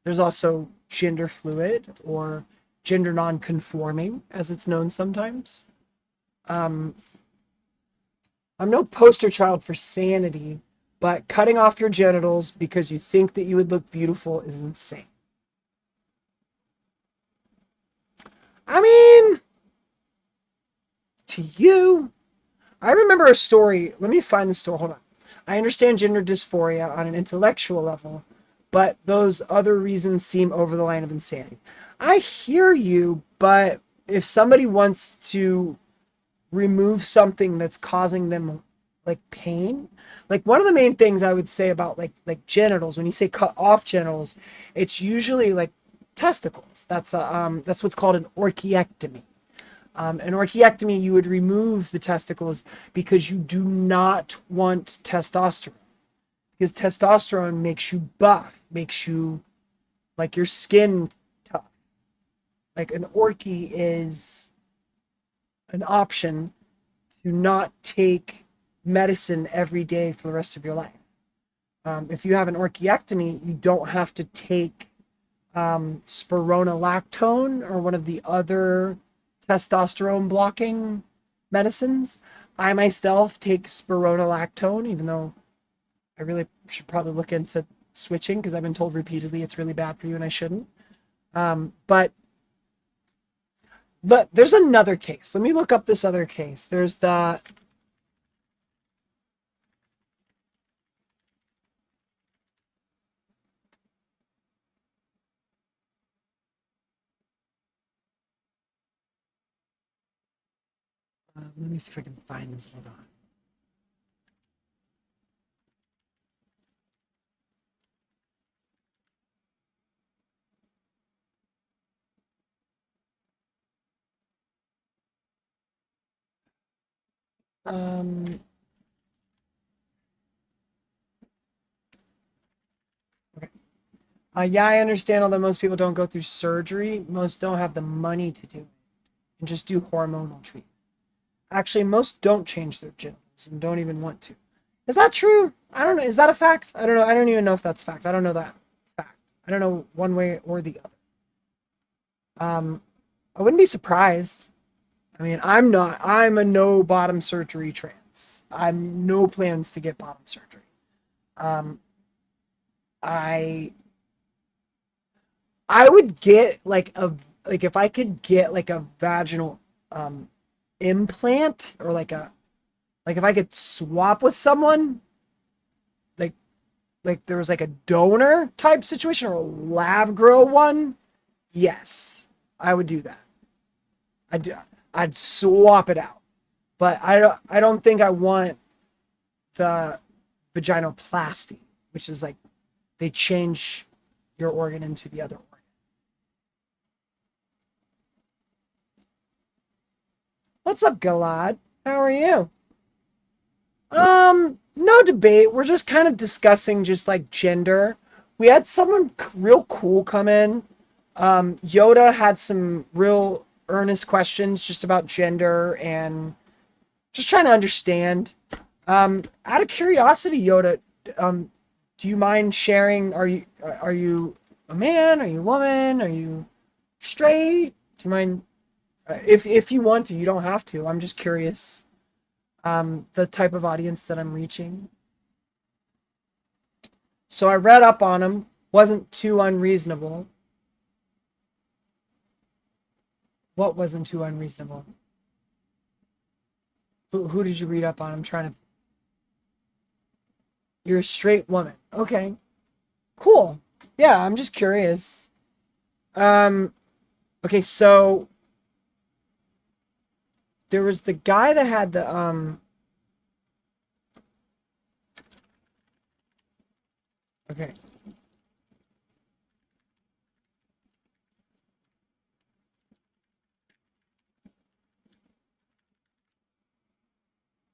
There's also gender fluid or gender non-conforming, as it's known sometimes. I'm no poster child for sanity, but cutting off your genitals because you think that you would look beautiful is insane. I mean, to you, I remember a story. Let me find the story. Hold on. I understand gender dysphoria on an intellectual level, but those other reasons seem over the line of insanity. I hear you, but if somebody wants to remove something that's causing them like pain, like one of the main things I would say about like genitals, when you say cut off genitals, it's usually like testicles. That's what's called an orchiectomy. An orchiectomy, you would remove the testicles because you do not want testosterone. Because testosterone makes you buff, makes you like your skin tough. Like an orchi is an option to not take medicine every day for the rest of your life. If you have an orchiectomy, you don't have to take spironolactone or one of the other testosterone blocking medicines. I myself take spironolactone, even though I really should probably look into switching because I've been told repeatedly it's really bad for you and I shouldn't. But there's another case. Let me look up this other case. There's the let me see if I can find this. Hold on. Okay. Yeah, I understand, although most people don't go through surgery. Most don't have the money to do it and just do hormonal treatment. Actually, most don't change their genitals and don't even want to. Is that true? I don't know. Is that a fact? I don't know. I don't even know if that's a fact. I don't know that fact. I don't know one way or the other. I wouldn't be surprised. I mean, I'm a no bottom surgery trans. I'm no plans to get bottom surgery. I would get like if I could get like a vaginal implant or like if I could swap with someone, like there was like a donor type situation or a lab grow one, yes, I would do that. I'd swap it out. But I don't think I want the vaginoplasty, which is like they change your organ into the other organ. What's up, Galad? How are you? No debate. We're just kind of discussing just like gender. We had someone real cool come in. Yoda had some real earnest questions just about gender and just trying to understand. Out of curiosity, Yoda, do you mind sharing? Are you a man? Are you a woman? Are you straight? Do you mind? If you want to, you don't have to. I'm just curious. The type of audience that I'm reaching. So I read up on him. Wasn't too unreasonable. What wasn't too unreasonable? Who did you read up on? I'm trying to. You're a straight woman. Okay. Cool. Yeah, I'm just curious. Okay, so there was the guy that had the okay.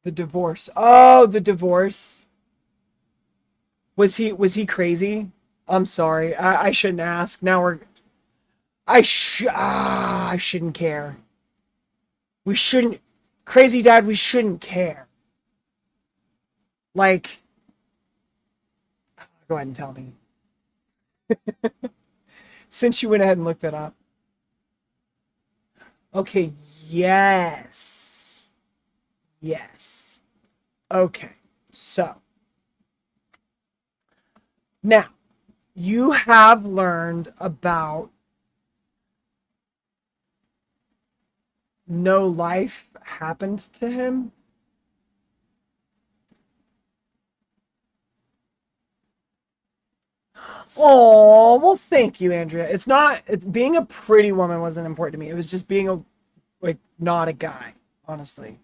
The divorce. Oh, the divorce. Was he crazy? I'm sorry. I shouldn't ask. Now I shouldn't care. We shouldn't Crazy Dad, we shouldn't care. Like, go ahead and tell me. Since you went ahead and looked it up. Okay, yes. Yes. Okay. So, now you have learned about no life happened to him. Oh, well, thank you, Andrea. It's being a pretty woman wasn't important to me. It was just being not a guy, honestly.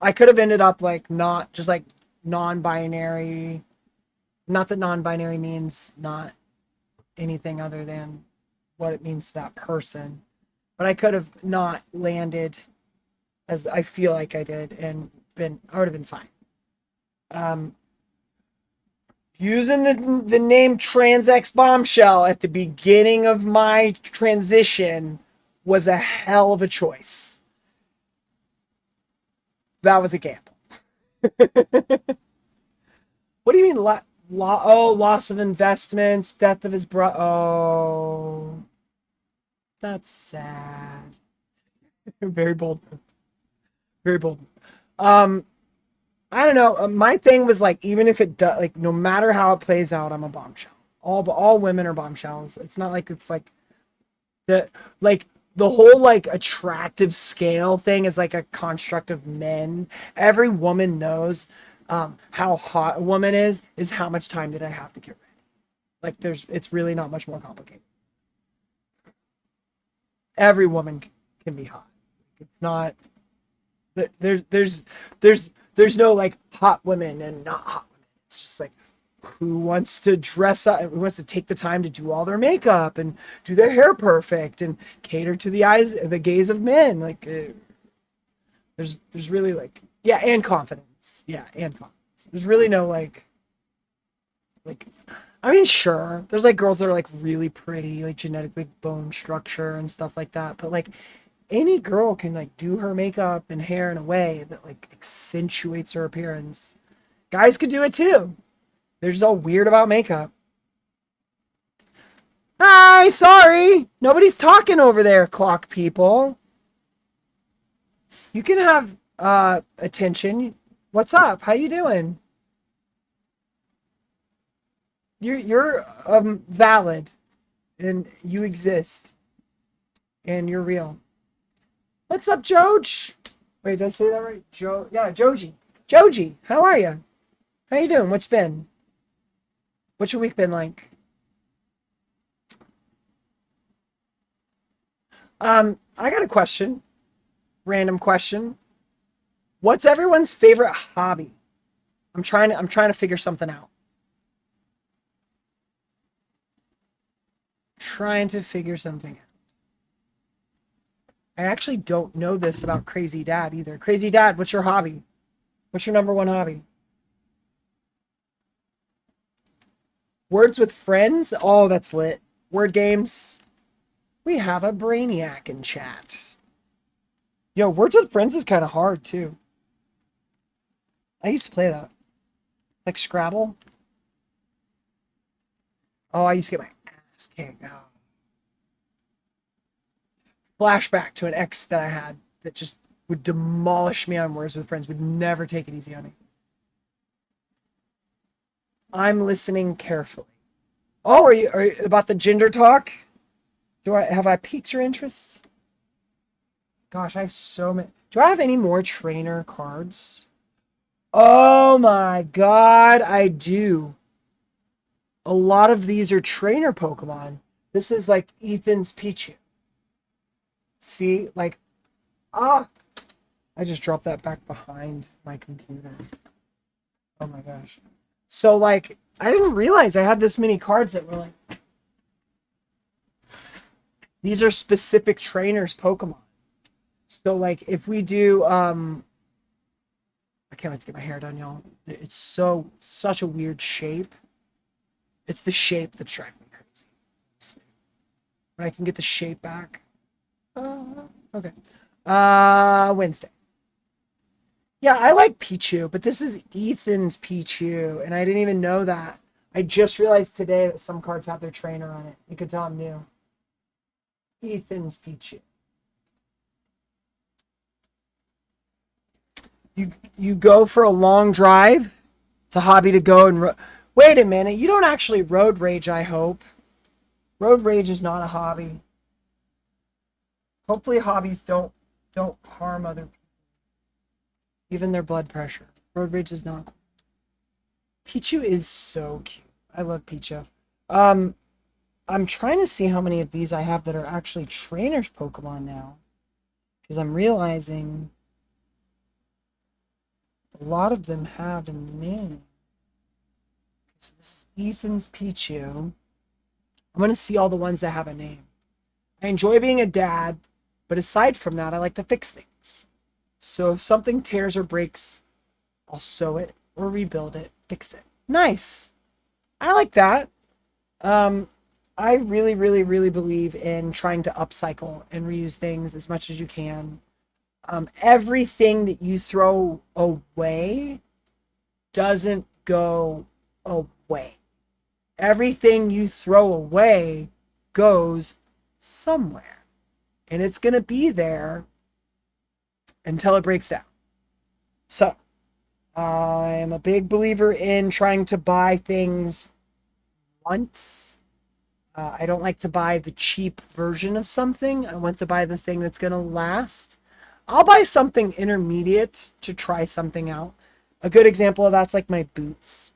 I could have ended up like not just like non-binary. Not that non-binary means not anything other than what it means to that person. But I could have not landed as I feel like I did and I would have been fine. Um, Using the name TransX Bombshell at the beginning of my transition was a hell of a choice. That was a gamble. What do you mean? Loss of investments, death of his brother. Oh, that's sad. Very bold. Very bold. I don't know. My thing was like, even if it does, like, no matter how it plays out, I'm a bombshell. All women are bombshells. It's not like it's like the whole like attractive scale thing is like a construct of men. Every woman knows how hot a woman is how much time did I have to get ready. Like it's really not much more complicated. Every woman can be hot. It's not there's no like hot women and not hot women. It's just like who wants to dress up, who wants to take the time to do all their makeup and do their hair perfect and cater to the gaze of men. Like there's really like yeah, and confidence. Yeah, and confidence. There's really no like I mean sure, there's like girls that are like really pretty, like genetically bone structure and stuff like that, but like any girl can like do her makeup and hair in a way that like accentuates her appearance. Guys could do it too. They're just all weird about makeup. Hi, sorry. Nobody's talking over there, clock people. You can have attention. What's up? How you doing? You're valid and you exist and you're real. What's up, Joj? Wait, did I say that right? Yeah, Joji. Joji, how are you? How you doing? What's your week been like? I got a question. Random question. What's everyone's favorite hobby? I'm trying to figure something out. Trying to figure something out. I actually don't know this about Crazy Dad either. Crazy Dad, what's your hobby? What's your number one hobby? Words with friends? Oh, that's lit. Word games? We have a brainiac in chat. Yo, Words with Friends is kind of hard too. I used to play that. Like Scrabble. Oh, I used to get my ass kicked. Oh. Flashback to an ex that I had that just would demolish me on Words with Friends, would never take it easy on me. I'm listening carefully. Oh, are you about the gender talk? Have I piqued your interest? Gosh, I have so many. Do I have any more trainer cards? Oh my god, I do. A lot of these are trainer Pokemon. This is like Ethan's Pichu. See, like, ah, I just dropped that back behind my computer. Oh my gosh. So, like, I didn't realize I had this many cards that were like, these are specific trainers Pokemon. So, like, if we do, I can't wait to get my hair done, y'all. It's such a weird shape. It's the shape that's driving me crazy. When I can get the shape back. Okay. Wednesday. Yeah, I like Pichu, but this is Ethan's Pichu, and I didn't even know that. I just realized today that some cards have their trainer on it. You could tell I'm new. Ethan's Pichu. You go for a long drive. It's a hobby to go and wait a minute. You don't actually road rage, I hope. Road rage is not a hobby. Hopefully hobbies don't harm other people. Even their blood pressure. Road rage is not. Pichu is so cute. I love Pichu. I'm trying to see how many of these I have that are actually trainers Pokemon now. Because I'm realizing a lot of them have a name. So this is Ethan's Pichu. I'm going to see all the ones that have a name. I enjoy being a dad, but aside from that, I like to fix things. So if something tears or breaks, I'll sew it or rebuild it, fix it. Nice. I like that. I really, really, really believe in trying to upcycle and reuse things as much as you can. Everything that you throw away doesn't go away. Everything you throw away goes somewhere. And it's going to be there until it breaks down. So, I'm a big believer in trying to buy things once. I don't like to buy the cheap version of something. I want to buy the thing that's going to last. I'll buy something intermediate to try something out. A good example of that's like my boots.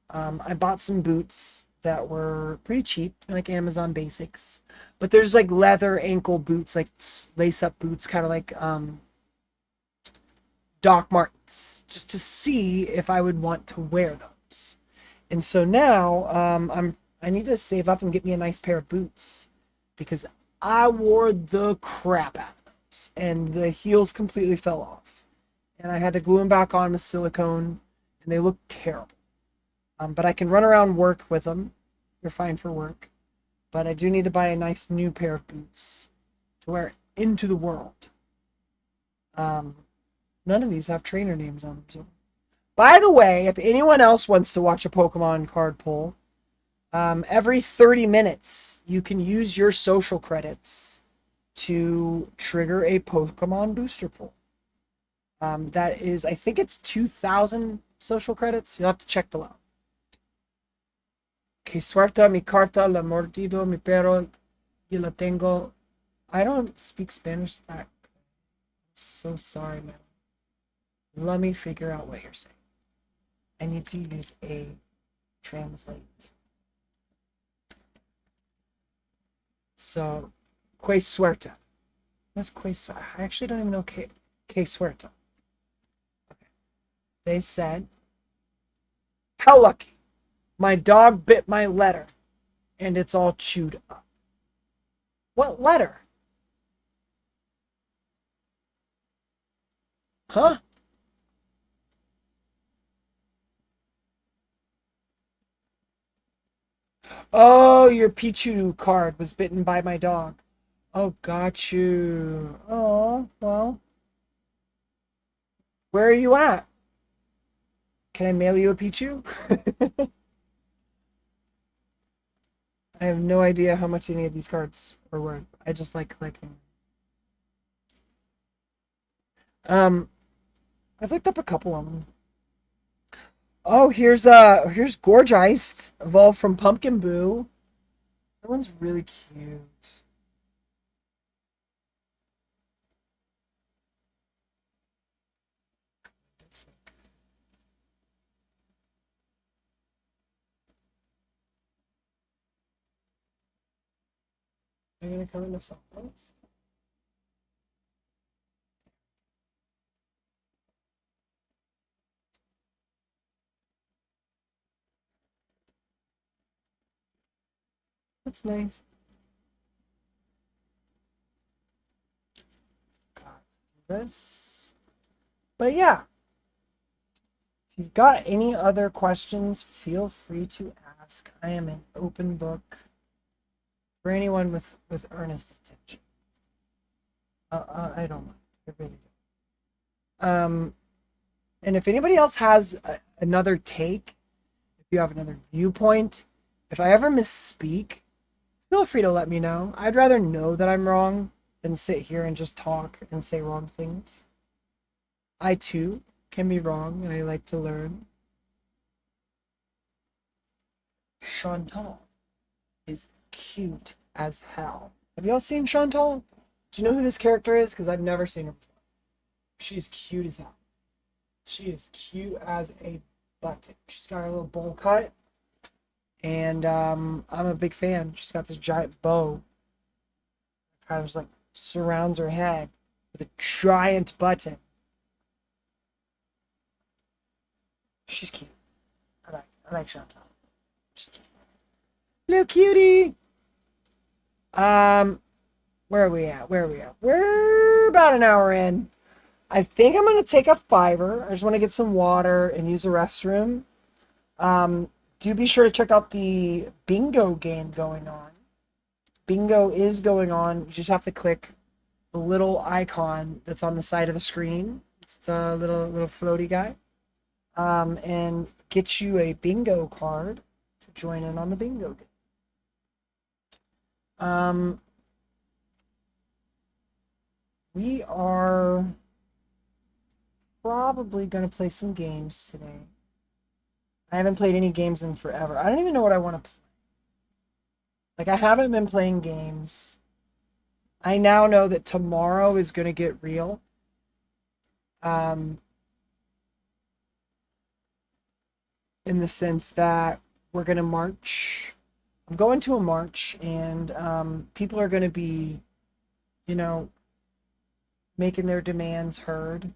I bought some boots that were pretty cheap, like Amazon Basics. But there's like leather ankle boots, like lace-up boots, kind of like Doc Martens, just to see if I would want to wear those. And so now I need to save up and get me a nice pair of boots because I wore the crap out of those and the heels completely fell off. And I had to glue them back on with silicone and they look terrible. But I can run around work with them. They're fine for work. But I do need to buy a nice new pair of boots to wear into the world. None of these have trainer names on them. So. By the way, if anyone else wants to watch a Pokemon card pull, every 30 minutes you can use your social credits to trigger a Pokemon booster pull. That is, I think it's 2,000 social credits. You'll have to check below. Que suelta mi carta, la mordido mi perro, y la tengo. I don't speak Spanish that good. I'm so sorry, man. Let me figure out what you're saying. I need to use a translate. So, que suerta. What's que suerta? I actually don't even know que suerta. Okay. They said, how lucky. My dog bit my letter, and it's all chewed up. What letter? Huh? Oh, your Pichu card was bitten by my dog. Oh, got you. Oh, well. Where are you at? Can I mail you a Pichu? I have no idea how much any of these cards are worth. I just like collecting. I've looked up a couple of them. Oh, here's Gorgeist, evolved from Pumpkin Boo. That one's really cute. Are you gonna come into photos? That's nice. Got this. But yeah. If you've got any other questions, feel free to ask. I am an open book for anyone with earnest attention. I don't mind. I really do. And if anybody else has another take, if you have another viewpoint, if I ever misspeak, feel free to let me know. I'd rather know that I'm wrong than sit here and just talk and say wrong things. I too can be wrong, and I like to learn. Chantal is cute as hell. Have y'all seen Chantal? Do you know who this character is? Because I've never seen her before. She's cute as hell. She is cute as a button. She's got her little bowl cut. And I'm a big fan. She's got this giant bow. Kind of just like surrounds her head with a giant button. She's cute. I like Chantal. She's cute. Little cutie. Where are we at? We're about an hour in. I think I'm gonna take a fiver. I just want to get some water and use the restroom. Do be sure to check out the bingo game going on. Bingo is going on. You just have to click the little icon that's on the side of the screen. It's a little floaty guy. And get you a bingo card to join in on the bingo game. We are probably going to play some games today. I haven't played any games in forever. I don't even know what I want to play. Like, I haven't been playing games. I now know that tomorrow is going to get real. In the sense that we're going to march. I'm going to a march, and people are going to be, making their demands heard.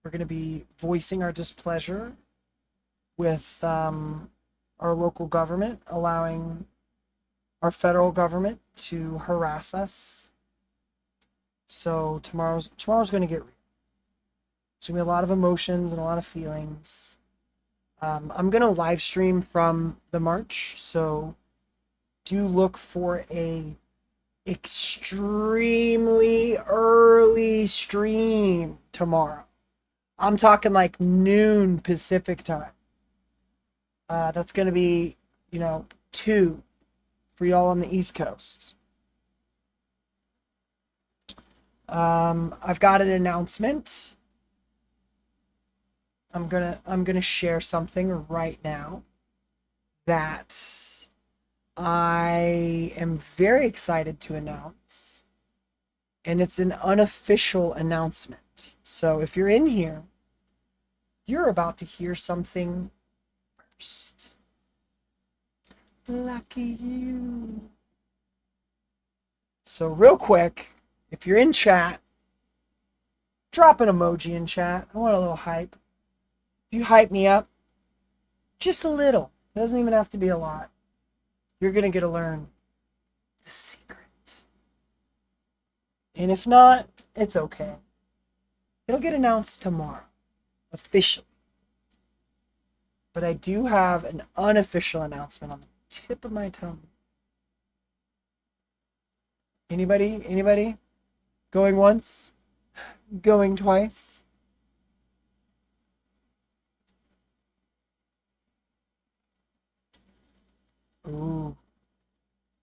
We're going to be voicing our displeasure with our local government, allowing our federal government to harass us. So tomorrow's going to get real. There's going to be a lot of emotions and a lot of feelings. I'm going to live stream from the march, so do look for a extremely early stream tomorrow. I'm talking like noon Pacific time. That's going to be, 2 for y'all on the East Coast. I've got an announcement. I'm gonna share something right now that I am very excited to announce, and it's an unofficial announcement. So if you're in here, you're about to hear something first. Lucky you. So real quick, if you're in chat, drop an emoji in chat. I want a little hype. If you hype me up just a little, it doesn't even have to be a lot, you're going to get to learn the secret. And if not, it's okay. It'll get announced tomorrow, officially. But I do have an unofficial announcement on the tip of my tongue. Anybody? Going once? Going twice? Ooh.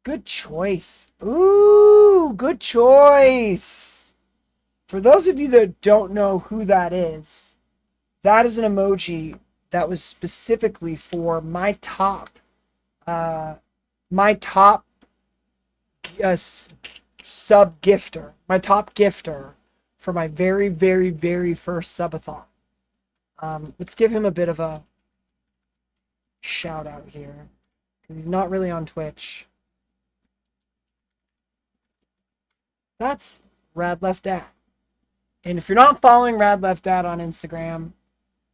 Good choice. Ooh, good choice. For those of you that don't know who that is an emoji that was specifically for my top sub gifter, my top gifter for my very, very, very first subathon. Let's give him a bit of a shout out here. He's not really on Twitch. That's Rad Left Dad. And if you're not following Rad Left Dad on Instagram,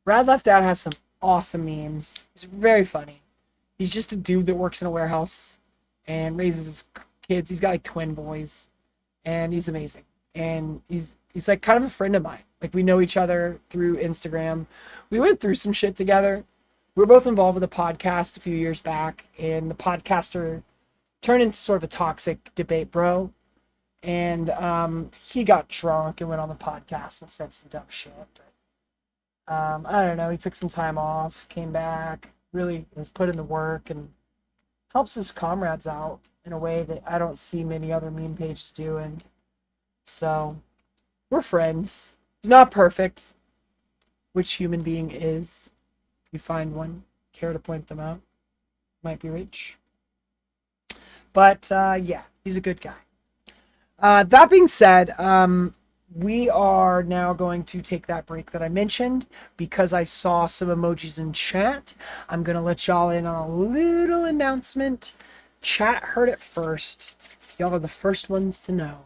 Rad Left Dad has some awesome memes. He's very funny. He's just a dude that works in a warehouse. and raises his kids. He's got like twin boys, and he's amazing. And he's like kind of a friend of mine. Like, we know each other through Instagram. We went through some shit together. We were both involved with a podcast a few years back, and the podcaster turned into sort of a toxic debate bro. And he got drunk and went on the podcast and said some dumb shit. But, I don't know. He took some time off, came back, really has put in the work, and helps his comrades out in a way that I don't see many other meme pages doing. So, we're friends. He's not perfect. Which human being is? If you find one, care to point them out? Might be rich. But, yeah, he's a good guy. That being said, we are now going to take that break that I mentioned because I saw some emojis in chat. I'm going to let y'all in on a little announcement. Chat heard it first. Y'all are the first ones to know.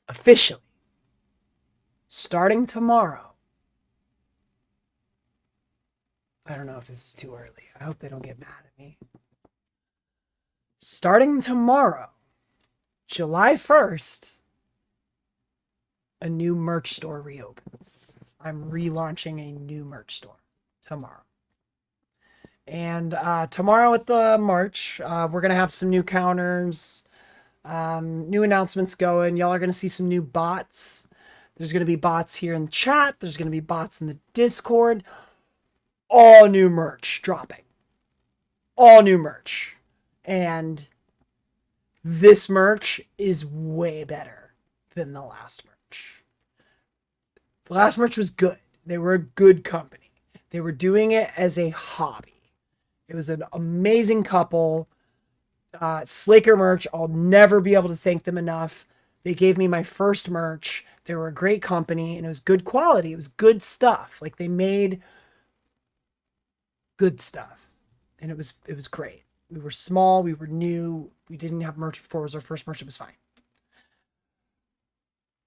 Officially, starting tomorrow. I don't know if this is too early. I hope they don't get mad at me. Starting tomorrow, July 1st, a new merch store reopens. I'm relaunching a new merch store tomorrow. And tomorrow at the March, we're going to have some new counters, new announcements going. Y'all are going to see some new bots. There's going to be bots here in the chat. There's going to be bots in the Discord. All new merch dropping. All new merch. And this merch is way better than the last merch. The last merch was good. They were a good company. They were doing it as a hobby. It was an amazing couple. Slaker merch, I'll never be able to thank them enough. They gave me my first merch. They were a great company, and it was good quality. It was good stuff. Like, they made good stuff, and it was great. We were small, we were new, we didn't have merch before. It was our first merch, it was fine.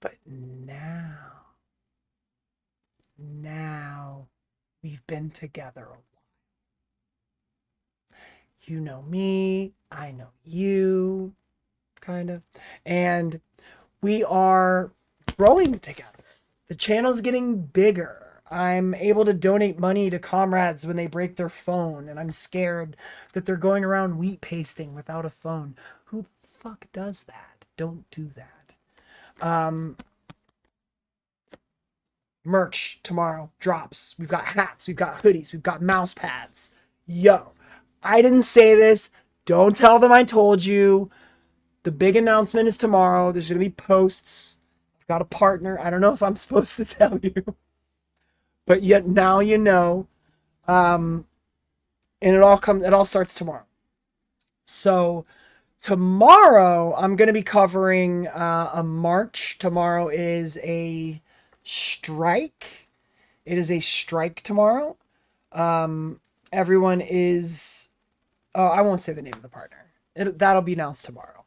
But now we've been together a while. You know me, I know you, kind of. And we are growing together. The channel's getting bigger. I'm able to donate money to comrades when they break their phone, and I'm scared that they're going around wheat pasting without a phone. Who the fuck does that? Don't do that. Merch tomorrow drops. We've got hats, we've got hoodies, we've got mouse pads. Yo, I didn't say this. Don't tell them I told you. The big announcement is tomorrow. There's going to be posts. I've got a partner. I don't know if I'm supposed to tell you. But yet now you know. And it all starts tomorrow. So tomorrow I'm going to be covering a march. Tomorrow is a strike. It is a strike tomorrow. Everyone is... Oh, I won't say the name of the partner. That'll be announced tomorrow.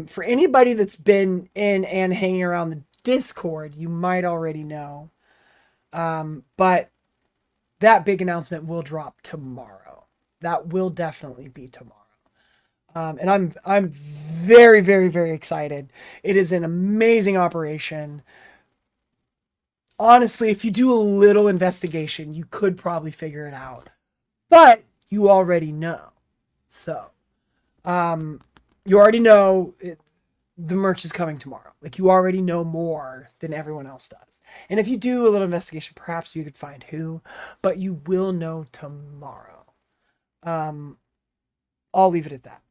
For anybody that's been in and hanging around the Discord, you might already know. But that big announcement will drop tomorrow. That will definitely be tomorrow. And I'm very, very, very excited. It is an amazing operation. Honestly, if you do a little investigation, you could probably figure it out. But you already know. So, you already know the merch is coming tomorrow. Like, you already know more than everyone else does. And if you do a little investigation, perhaps you could find who, but you will know tomorrow. I'll leave it at that.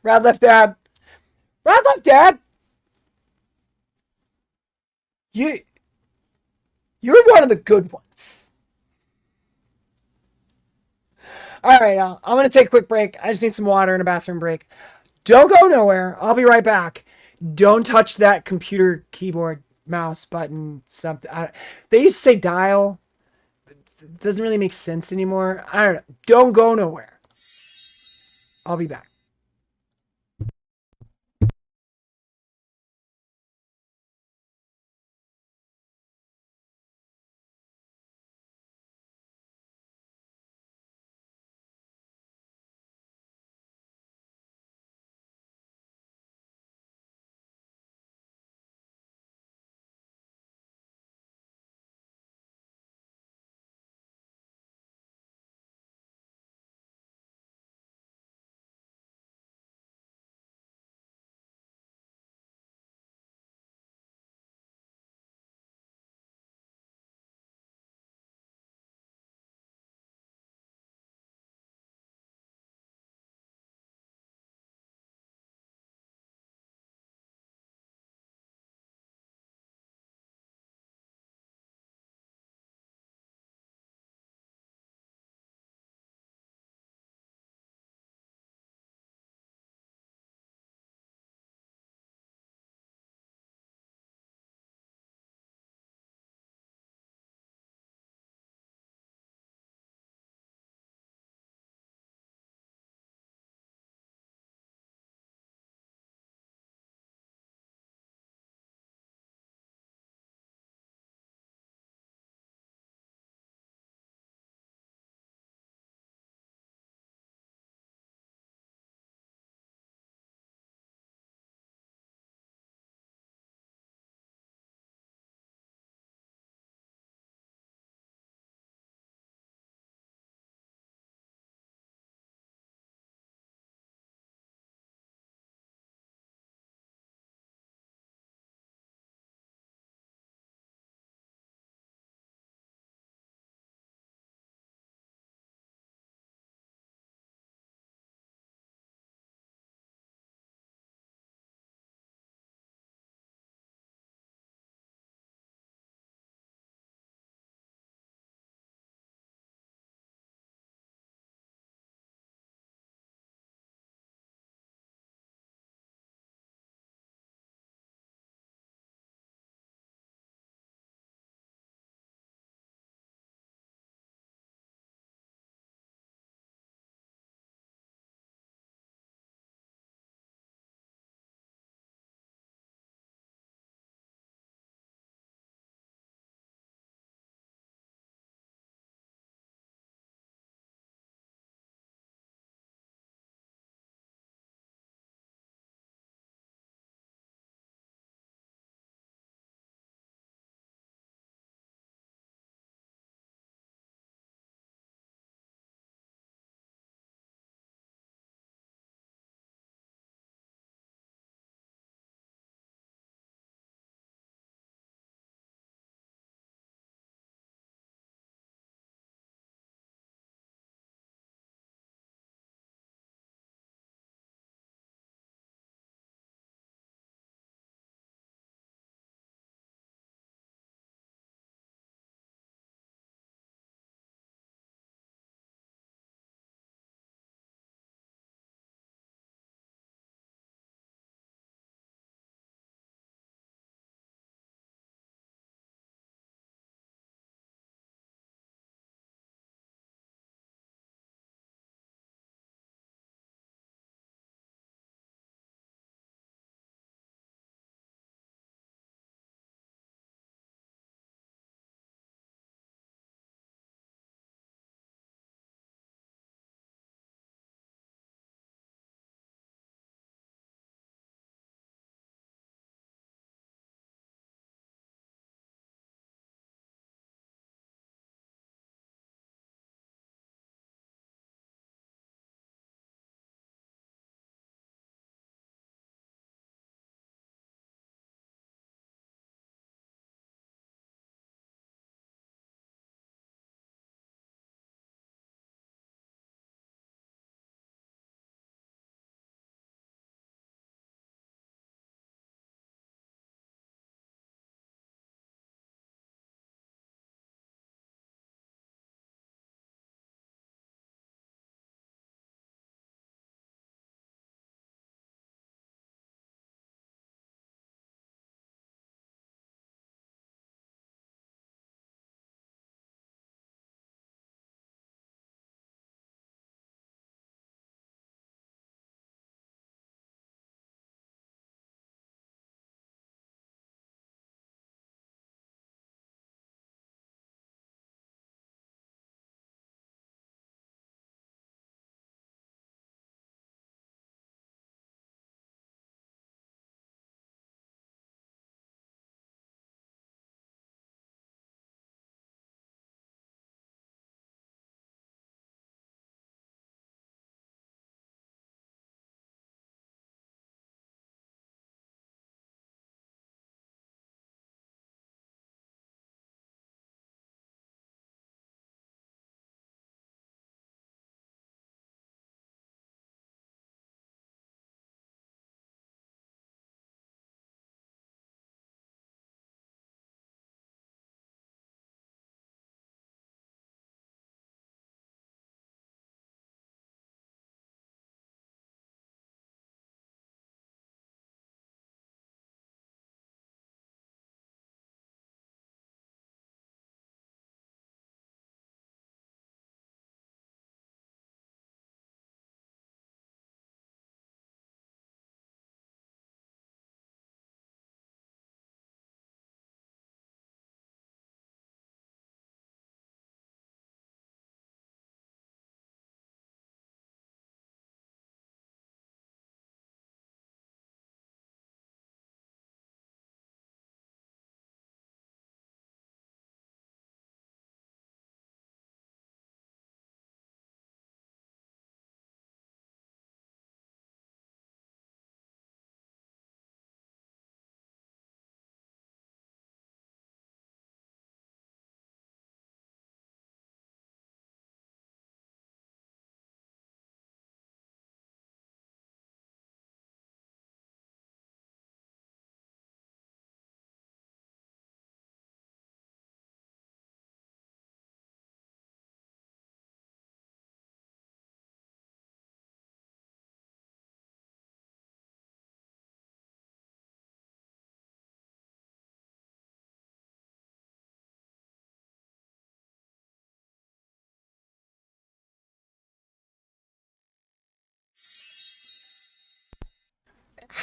Rad left dad. Rad left dad. You're one of the good ones. All right, y'all. I'm going to take a quick break. I just need some water and a bathroom break. Don't go nowhere. I'll be right back. Don't touch that computer, keyboard, mouse, button, something. They used to say dial. It doesn't really make sense anymore. I don't know. Don't go nowhere. I'll be back.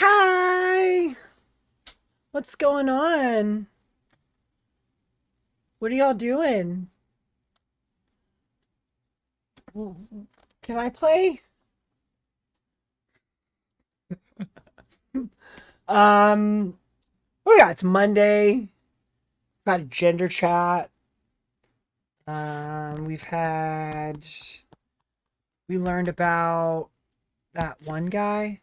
Hi. What's going on? What are y'all doing? Can I play? Oh yeah, it's Monday. Got a gender chat. We learned about that one guy.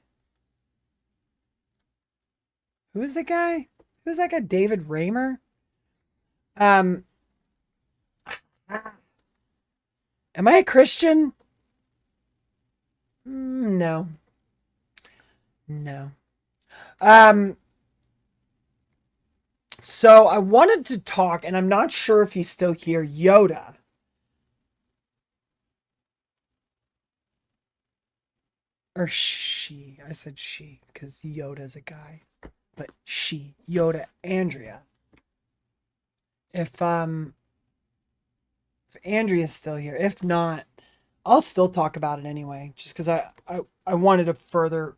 Who is the guy? Who's that guy? David Raymer? Um, am I a Christian? No. No. Um, so I wanted to talk, and I'm not sure if he's still here. Yoda. Or she. I said she, because Yoda's a guy. But she. Yoda Andrea. If Andrea's still here. If not, I'll still talk about it anyway. Just because I wanted to further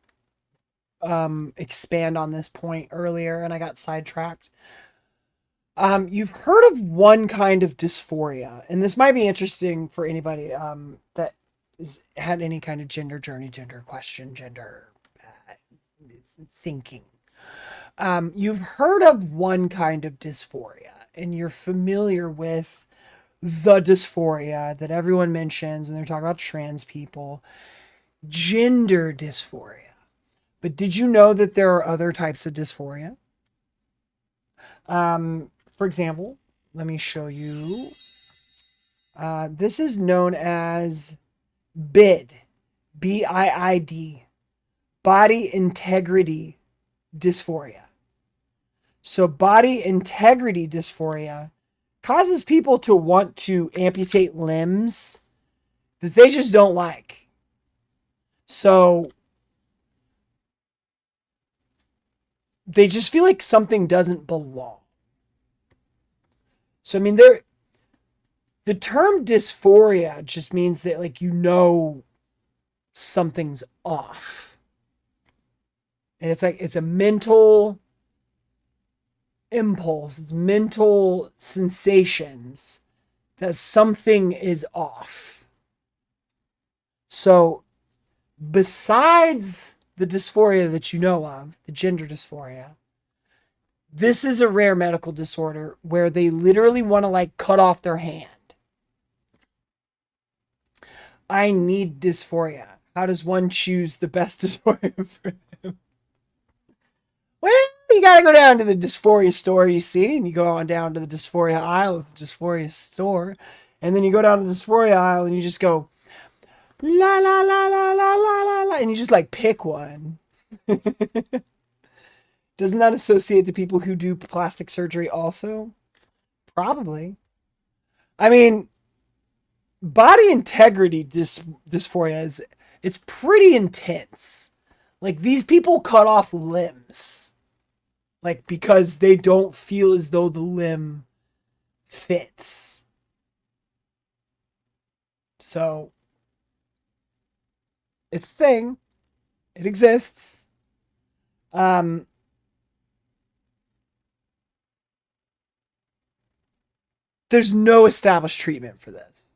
expand on this point earlier and I got sidetracked. You've heard of one kind of dysphoria, and this might be interesting for anybody that had any kind of gender journey, gender question, gender thinking. You've heard of one kind of dysphoria, and you're familiar with the dysphoria that everyone mentions when they're talking about trans people, gender dysphoria. But did you know that there are other types of dysphoria? For example, let me show you. This is known as BID, B-I-I-D, body integrity dysphoria. So body integrity dysphoria causes people to want to amputate limbs that they just don't like. So they just feel like something doesn't belong. So, I mean, the term dysphoria just means that, like, something's off. And it's like, it's a mental impulse, it's mental sensations that something is off. So, besides the dysphoria that you know of, the gender dysphoria, this is a rare medical disorder where they literally want to like cut off their hand. I need dysphoria. How does one choose the best dysphoria for him? Well, you gotta go down to the dysphoria store, you see, and you go on down to the dysphoria aisle of the dysphoria store, and then you go down to the dysphoria aisle and you just go la la la la la la la la, and you just like pick one. Doesn't that associate to people who do plastic surgery also? Probably. I mean, body integrity dysphoria it's pretty intense. Like, these people cut off limbs. Like, because they don't feel as though the limb fits. So, it's a thing. It exists. There's no established treatment for this.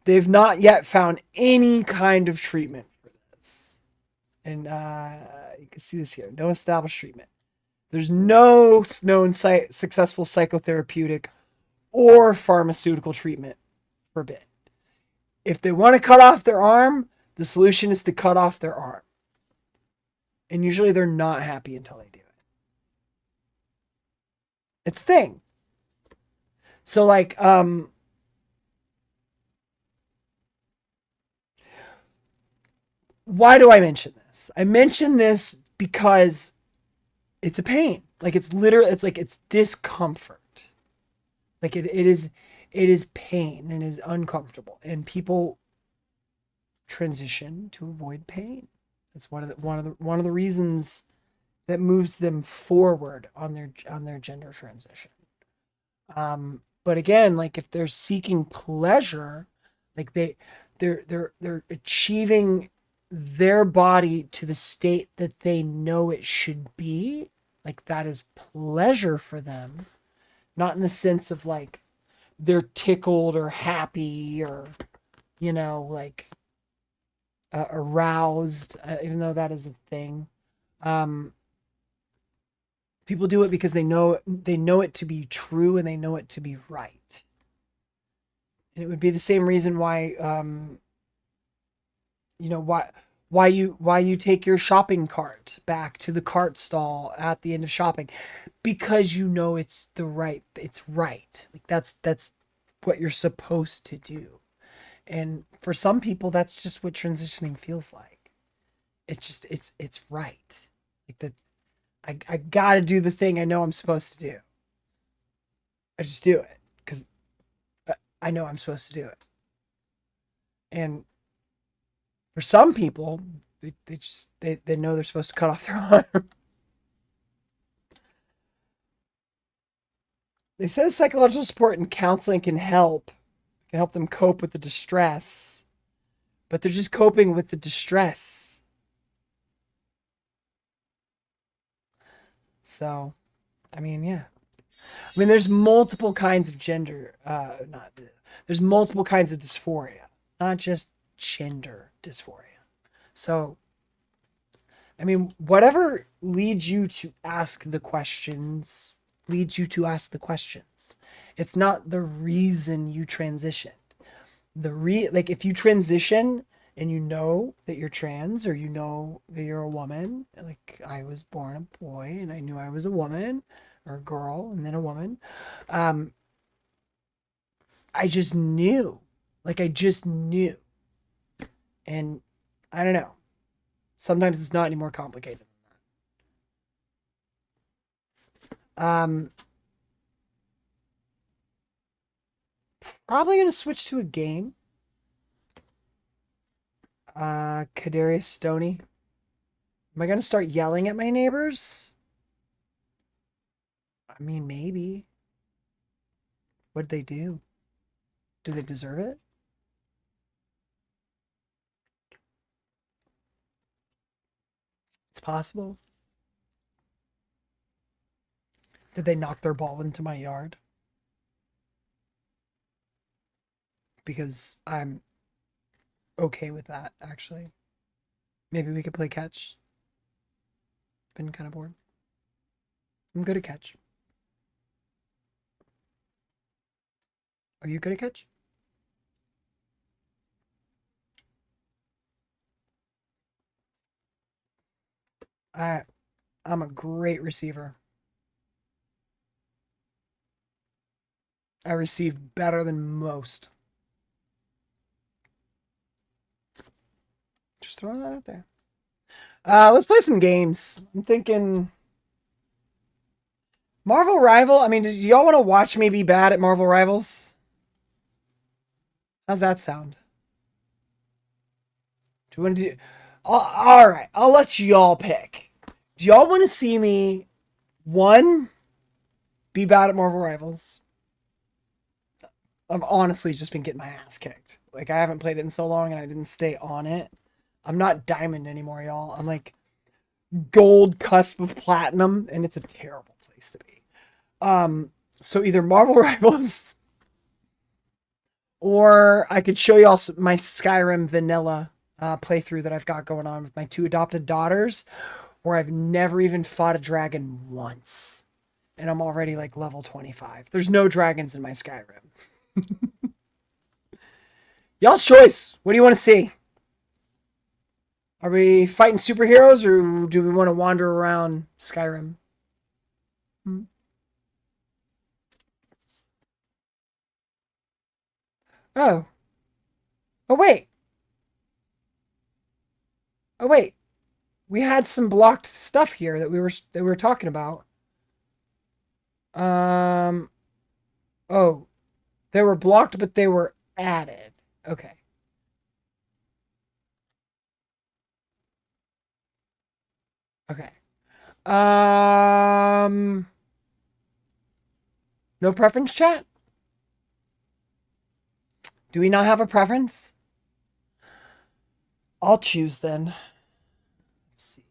They've not yet found any kind of treatment for this. And you can see this here. No established treatment. There's no known successful psychotherapeutic or pharmaceutical treatment for BID. If they want to cut off their arm, the solution is to cut off their arm. And usually they're not happy until they do it. It's a thing. So, like, why do I mention this? I mention this because it's a pain. Like, it's literally, it's discomfort. Like, it is pain and it is uncomfortable. And people transition to avoid pain. That's one of the reasons that moves them forward on their gender transition. But again, like, if they're seeking pleasure, like they're achieving their body to the state that they know it should be, like that is pleasure for them, not in the sense of like they're tickled or happy or, you know, like aroused, even though that is a thing. Um, People do it because they know it to be true and they know it to be right. And it would be the same reason why you know why you take your shopping cart back to the cart stall at the end of shopping, because you know it's right. Like that's what you're supposed to do. And for some people that's just what transitioning feels like. It's right. Like that I gotta do the thing I know I'm supposed to do. I just do it because I know I'm supposed to do it. And for some people, they know they're supposed to cut off their arm. They said psychological support and counseling can help them cope with the distress, but they're just coping with the distress. So, I mean, yeah. I mean, there's multiple kinds of there's multiple kinds of dysphoria, not just gender dysphoria. So, I mean, whatever leads you to ask the questions leads you to ask the questions. It's not the reason you transitioned. Like if you transition and you know that you're trans or you know that you're a woman, like I was born a boy and I knew I was a woman or a girl and then a woman. I just knew. Like I just knew. And I don't know. Sometimes it's not any more complicated than that. Probably gonna switch to a game. Kadarius Stoney. Am I gonna start yelling at my neighbors? I mean, maybe. What'd they do? Do they deserve it? It's possible. Did they knock their ball into my yard? Because I'm okay with that, actually. Maybe we could play catch. Been kind of bored. I'm good at catch. Are you good at catch? I'm a great receiver. I receive better than most. Just throwing that out there. Let's play some games. I'm thinking Marvel Rival. I mean, do y'all want to watch me be bad at Marvel Rivals? How's that sound? Do you want to do? All right, I'll let y'all pick. Do y'all want to see me, one, be bad at Marvel Rivals? I've honestly just been getting my ass kicked. Like, I haven't played it in so long and I didn't stay on it. I'm not diamond anymore, y'all. I'm like gold cusp of platinum, and it's a terrible place to be. So either Marvel Rivals, or I could show y'all my Skyrim vanilla playthrough that I've got going on with my two adopted daughters, where I've never even fought a dragon once. And I'm already like level 25. There's no dragons in my Skyrim. Y'all's choice. What do you want to see? Are we fighting superheroes or do we want to wander around Skyrim? Oh. Oh, wait. Oh, wait. We had some blocked stuff here that we were talking about. Oh. They were blocked, but they were added. Okay. Okay. No preference, chat? Do we not have a preference? I'll choose then. Let's see.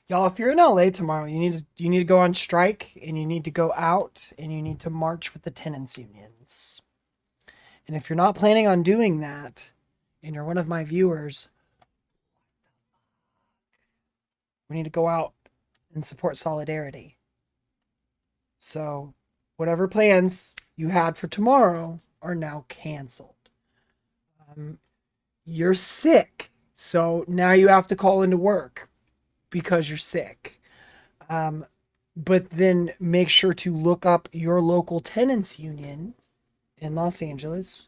Y'all, if you're in LA tomorrow, you need to go on strike and you need to go out and you need to march with the tenants unions. And if you're not planning on doing that and you're one of my viewers, we need to go out and support solidarity. So, whatever plans you had for tomorrow are now canceled. You're sick, so now you have to call into work because you're sick. But then make sure to look up your local tenants union in Los Angeles.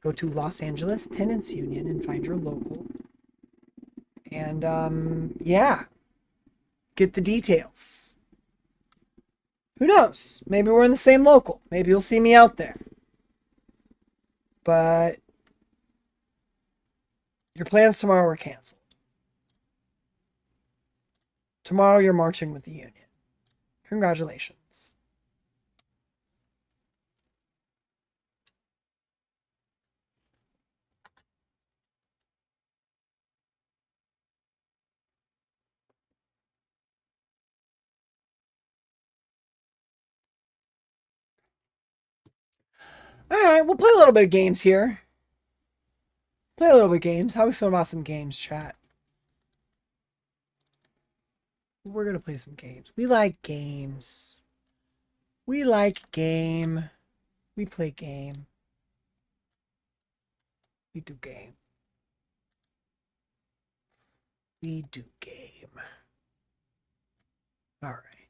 Go to Los Angeles Tenants Union and find your local. And yeah, get the details. Who knows? Maybe we're in the same local. Maybe you'll see me out there. But your plans tomorrow are canceled. Tomorrow you're marching with the union. Congratulations. All right, we'll play a little bit of games here. Play a little bit of games. How we feeling about some games, chat? We're gonna play some games. We like games. We like game. We play game. We do game. We do game. All right.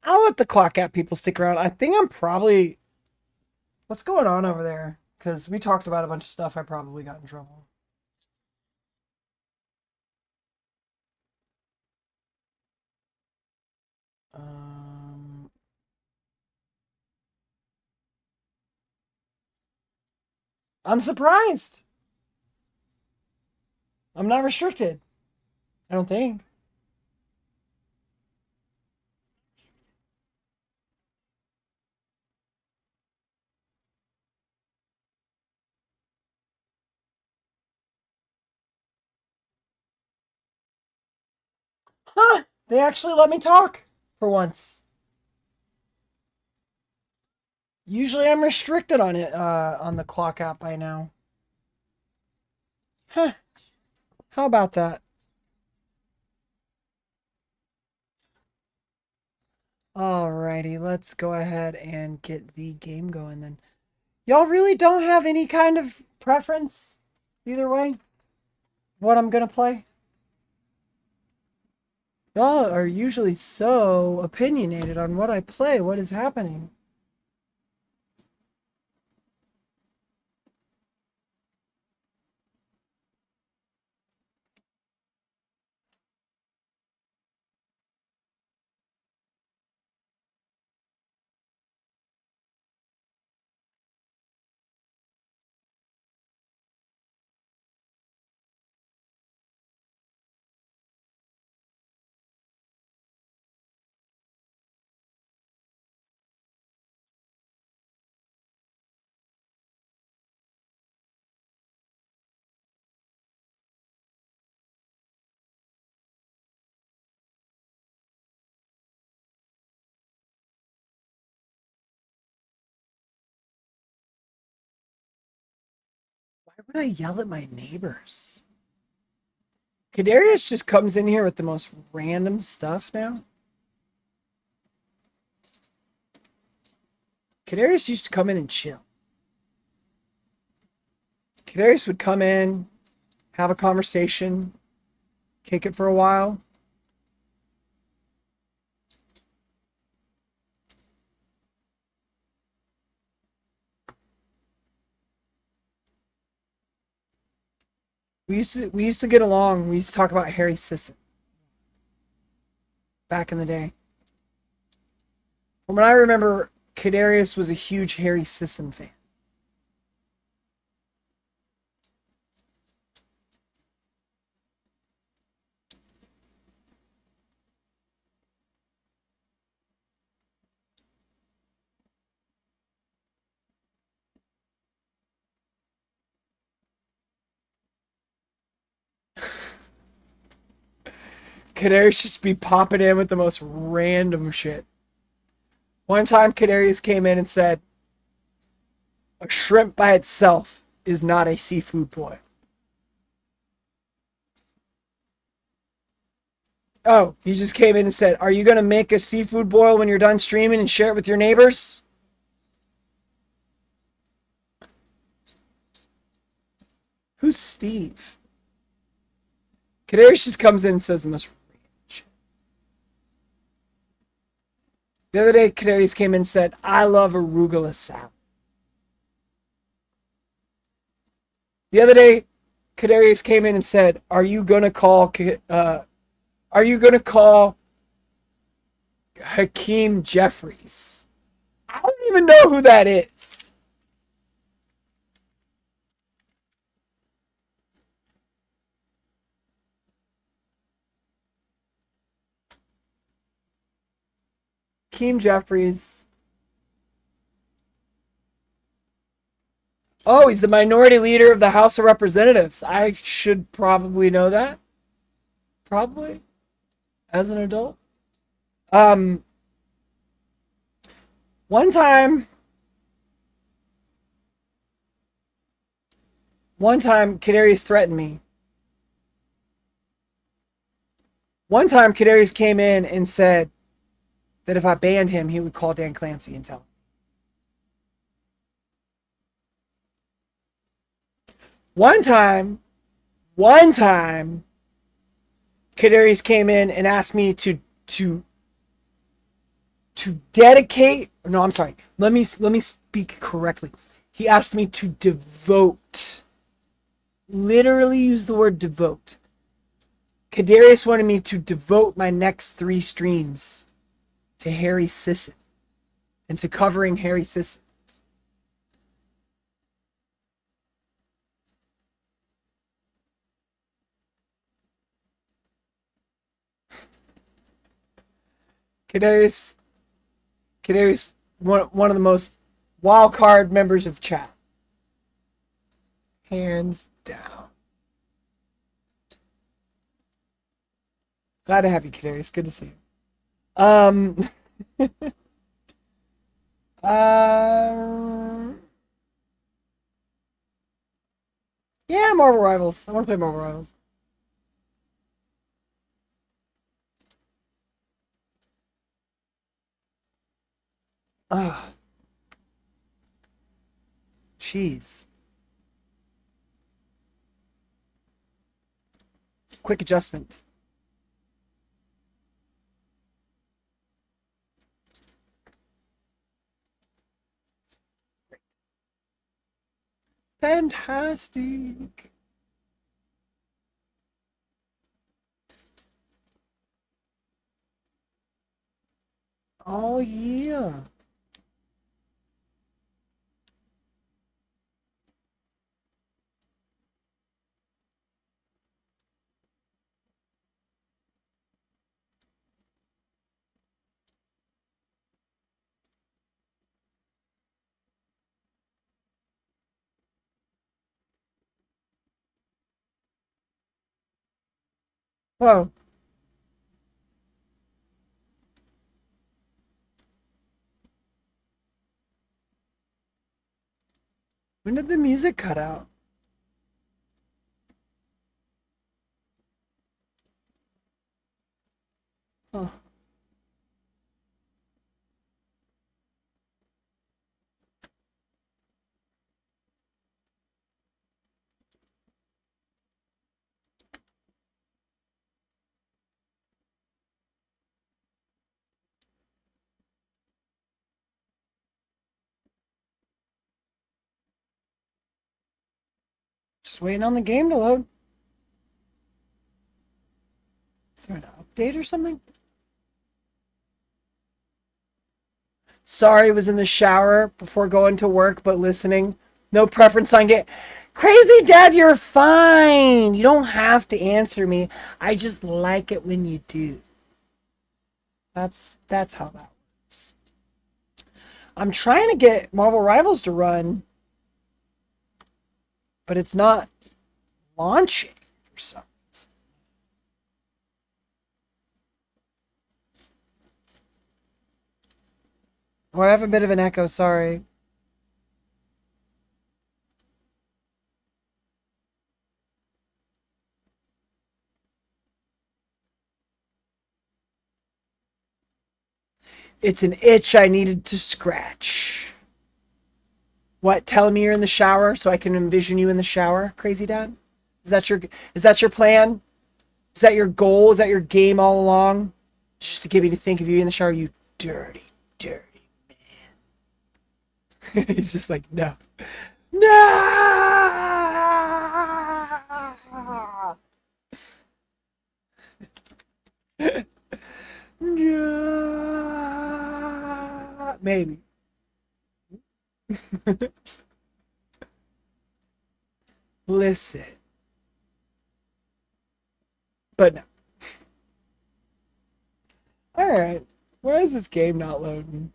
I'll let the clock app people stick around. I think I'm probably. What's going on over there? Because we talked about a bunch of stuff. I probably got in trouble. I'm surprised. I'm not restricted. I don't think. Huh? They actually let me talk for once. Usually I'm restricted on it on the clock app by now. Huh. How about that? Alrighty, let's go ahead and get the game going then. Y'all really don't have any kind of preference either way? What I'm gonna play? Y'all are usually so opinionated on what I play. What is happening? Why would I yell at my neighbors? Kadarius just comes in here with the most random stuff now. Kadarius used to come in and chill. Kadarius would come in, have a conversation, kick it for a while. We used to get along. We used to talk about Harry Sisson back in the day. From what I remember, Kadarius was a huge Harry Sisson fan. Kadarius just be popping in with the most random shit. One time, Kadarius came in and said, "A shrimp by itself is not a seafood boil." Oh, he just came in and said, "Are you going to make a seafood boil when you're done streaming and share it with your neighbors?" Who's Steve? Kadarius just comes in and says the most random shit. The other day, Kadarius came in and said, "I love arugula salad." The other day, Kadarius came in and said, "Are you gonna call Hakeem Jeffries?" I don't even know who that is. Hakeem Jeffries. Oh, he's the minority leader of the House of Representatives. I should probably know that. Probably. As an adult. One time, Kadarius threatened me. One time, Kadarius came in and said that if I banned him, he would call Dan Clancy and tell him. One time, Kadarius came in and asked me to dedicate. No, I'm sorry. Let me speak correctly. He asked me to devote. Literally use the word devote. Kadarius wanted me to devote my next 3 streams to Harry Sisson and to covering Harry Sisson. Kadarius, one of the most wild card members of chat. Hands down. Glad to have you, Kadarius. Good to see you. Yeah, Marvel Rivals. I want to play Marvel Rivals. Ah. Jeez. Quick adjustment. Fantastic. Oh yeah. Whoa. When did the music cut out? Huh. Just waiting on the game to load. Is there an update or something? Sorry, was in the shower before going to work, but listening. No preference on get. Crazy Dad, you're fine. You don't have to answer me. I just like it when you do. That's how that works. I'm trying to get Marvel Rivals to run, but it's not launching for some reason. Oh, I have a bit of an echo, sorry. It's an itch I needed to scratch. What? Tell me you're in the shower so I can envision you in the shower, Crazy Dad? Is that your plan? Is that your goal? Is that your game all along? Just to get me to think of you in the shower, you dirty, dirty man. He's just like, no. No! No! Maybe. Listen. But no. Alright. Why is this game not loading?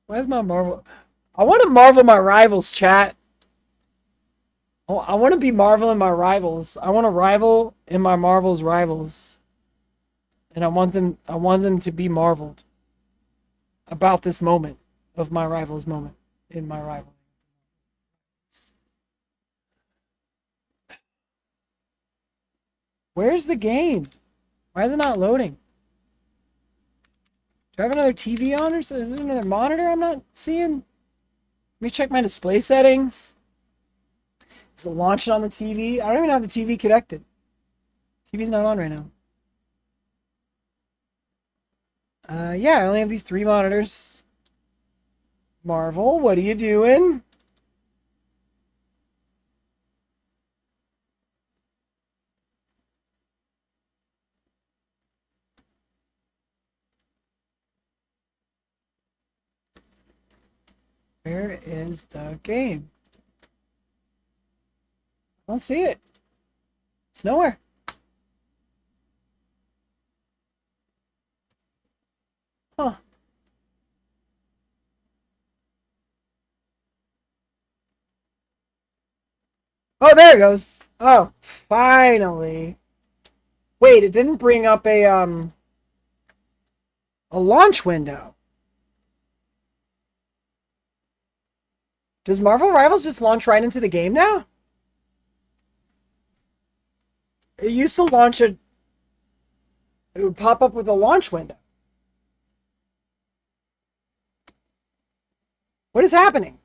Why is my Marvel... I want to marvel my rivals, chat. Oh, I want to be marveling my rivals. I want to rival in my Marvel's rivals. And I want them to be marveled about this moment of my rival's moment in my rival. Where's the game? Why is it not loading? Do I have another TV on, or is there another monitor I'm not seeing? Let me check my display settings. Is it launching on the TV? I don't even have the TV connected. TV's not on right now. Yeah, I only have these 3 monitors. Marvel, what are you doing? Where is the game? I don't see it. It's nowhere. Huh. Oh, there it goes. Oh, finally. Wait, it didn't bring up a launch window. Does Marvel Rivals just launch right into the game now? It used to launch it would pop up with a launch window. What is happening?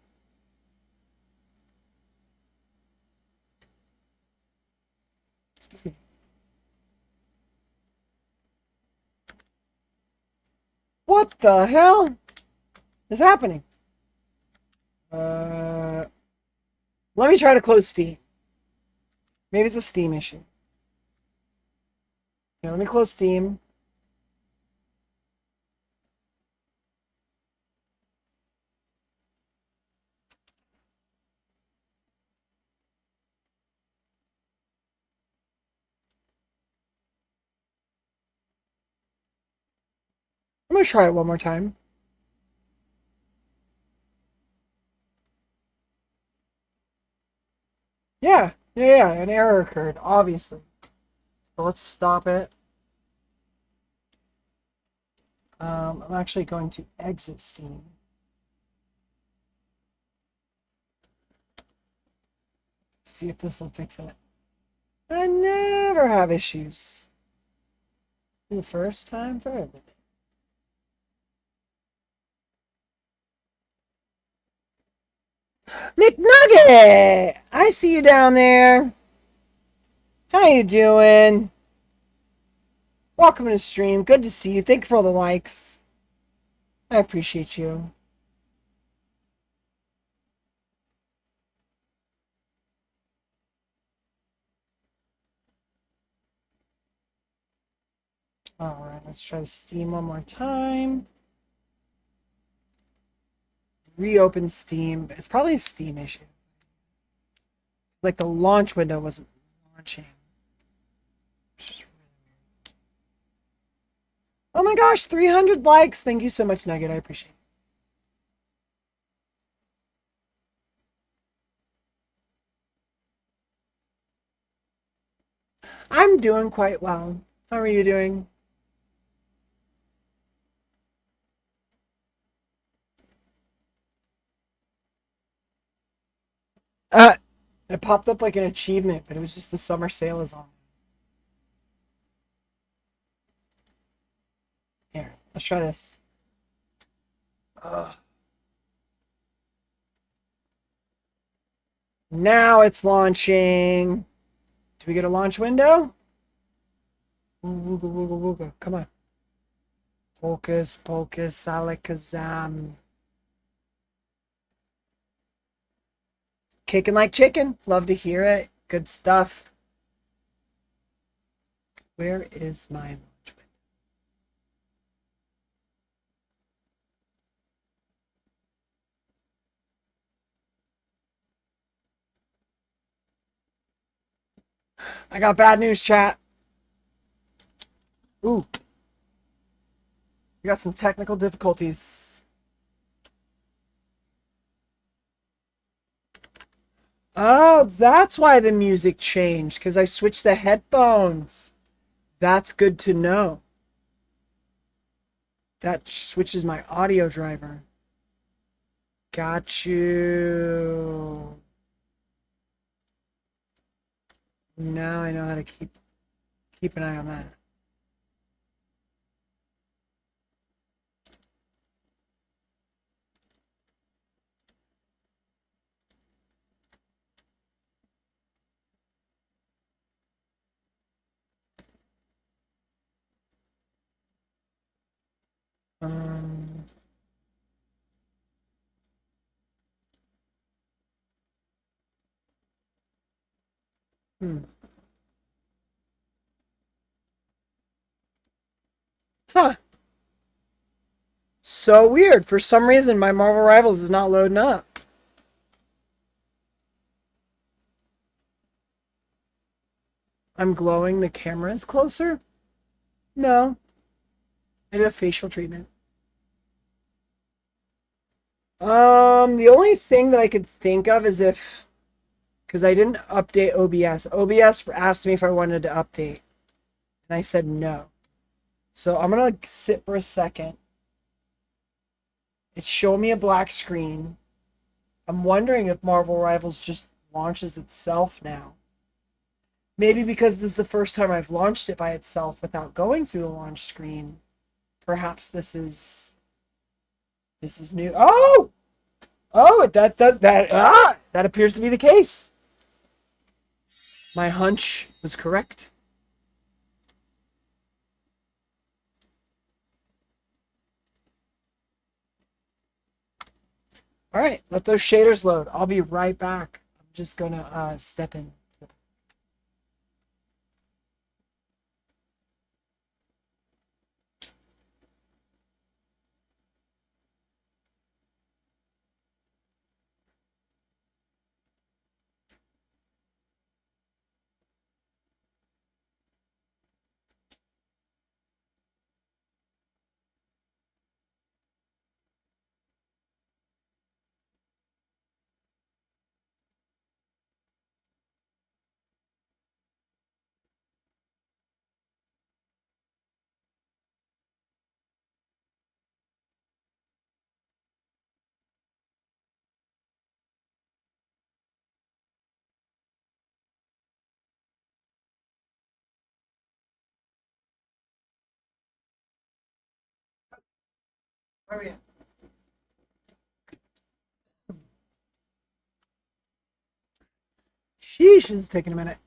Excuse me. What the hell is happening? Let me try to close Steam. Maybe it's a Steam issue. Okay, let me close Steam. I'm gonna try it one more time. Yeah, an error occurred, obviously. So let's stop it. I'm actually going to exit Steam. See if this will fix it. I never have issues. The first time for everything. McNugget! I see you down there. How you doing? Welcome to the stream. Good to see you. Thank you for all the likes. I appreciate you. Alright, let's try Steam one more time. Reopen Steam. It's probably a Steam issue. Like the launch window wasn't launching. Oh my gosh, 300 likes. Thank you so much, Nugget. I appreciate it. I'm doing quite well. How are you doing? Uh, it popped up like an achievement, but it was just the summer sale is on. Here, let's try this. Now it's launching. Do we get a launch window? Ooh, wooga, wooga, wooga. Come on. Focus, focus, alakazam. Kicking like chicken. Love to hear it. Good stuff. Where is my launch window? I got bad news, chat. Ooh. We got some technical difficulties. Oh, that's why the music changed, because I switched the headphones. That's good to know. That switches my audio driver. Got you. Now I know how to keep an eye on that. Um, hmm. Huh. So weird. For some reason, my Marvel Rivals is not loading up. I'm glowing. The camera is closer? No. I did a facial treatment. The only thing that I could think of is if, because I didn't update OBS. OBS asked me if I wanted to update, and I said no. So I'm gonna sit for a second. It's showing me a black screen. I'm wondering if Marvel Rivals just launches itself now. Maybe because this is the first time I've launched it by itself without going through the launch screen. Perhaps this is new. Oh! Oh, that appears to be the case. My hunch was correct. All right, let those shaders load. I'll be right back. I'm just gonna step in. Where are we at? Sheesh, this is taking a minute.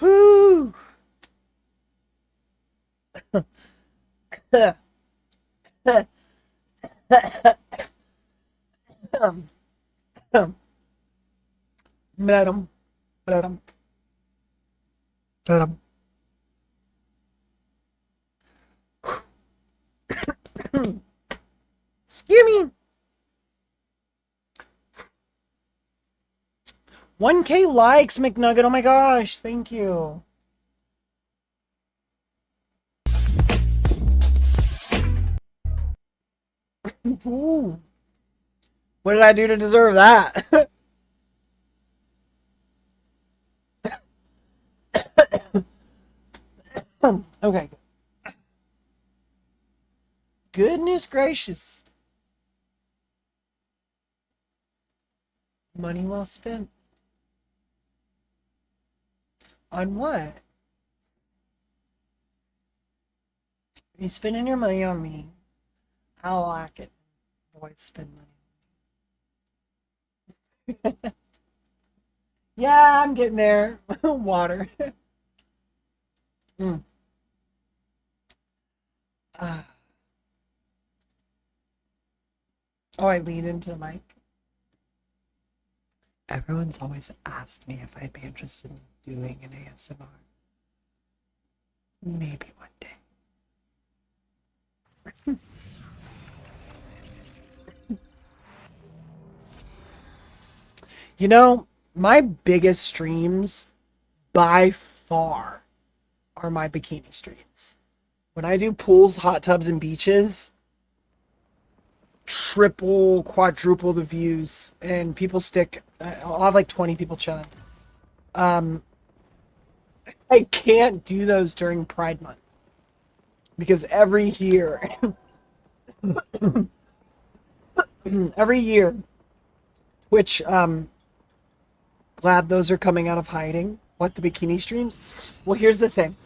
Whoo! Madam, madam, madam. Excuse me. 1K likes, McNugget. Oh my gosh, thank you. Ooh. What did I do to deserve that? Okay. Goodness gracious. Money well spent. On what? You spending your money on me. I like it. Boys spend money. Yeah, I'm getting there. Water. Mm. Ah. Oh, I lean into the mic. Everyone's always asked me if I'd be interested in doing an ASMR. Maybe one day. You know, my biggest streams by far are my bikini streams. When I do pools, hot tubs, and beaches, triple, quadruple the views, and people stick. I'll have like 20 people chilling. I can't do those during Pride Month because every year, Twitch, glad those are coming out of hiding. What, the bikini streams? Well, here's the thing.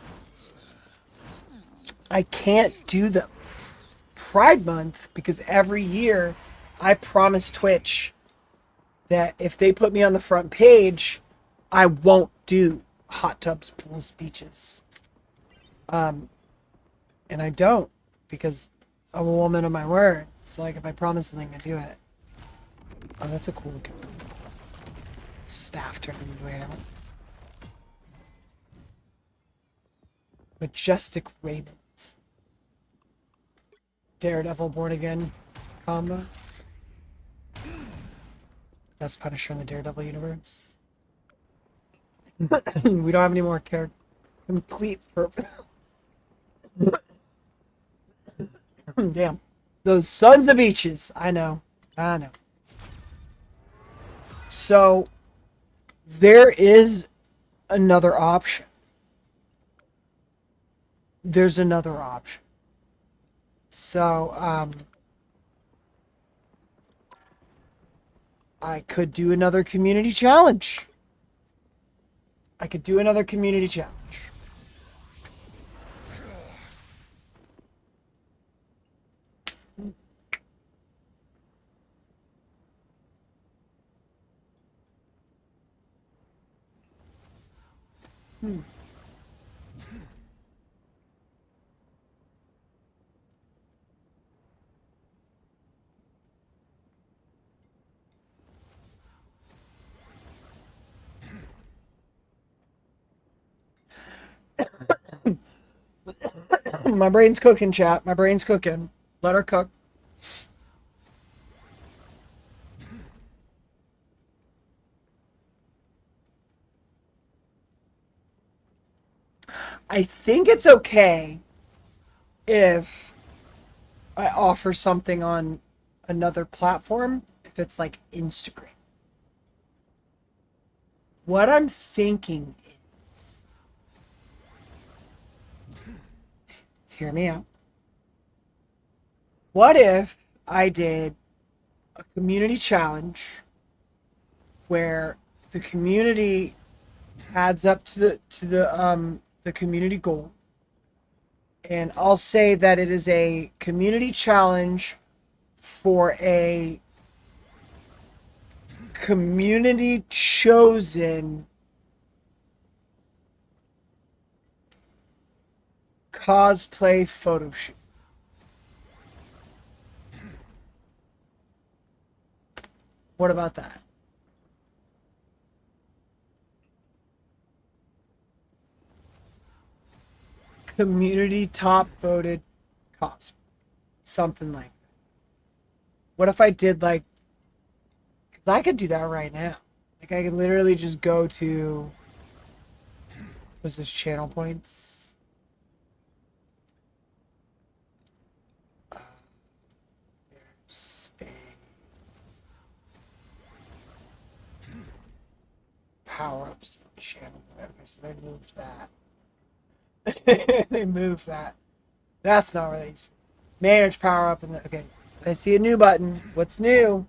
I can't do them Pride Month because every year I promise Twitch that if they put me on the front page, I won't do hot tubs, pools, beaches. And I don't because I'm a woman of my word. So like if I promise something, I do it. Oh, that's a cool looking staff turning into animal. Majestic raiment. Daredevil born again combo. That's Punisher in the Daredevil universe. We don't have any more character. Complete purpose. Damn. Those sons of beaches. I know. So, there is another option. There's another option. So, I could do another community challenge. My brain's cooking, chat. My brain's cooking. Let her cook. I think it's okay if I offer something on another platform, if it's like Instagram. What I'm thinking is, hear me out. What if I did a community challenge where the community adds up to the community goal, and I'll say that it is a community challenge for a community chosen cosplay photo shoot. What about that? Community top voted cosplay. Something like that. What if I did like, because I could do that right now. Like I could literally just go to, what's this, channel points? There's a power-ups channel. Okay, so they moved that. They moved that. That's not really easy. Manage power up. Okay. I see a new button. What's new?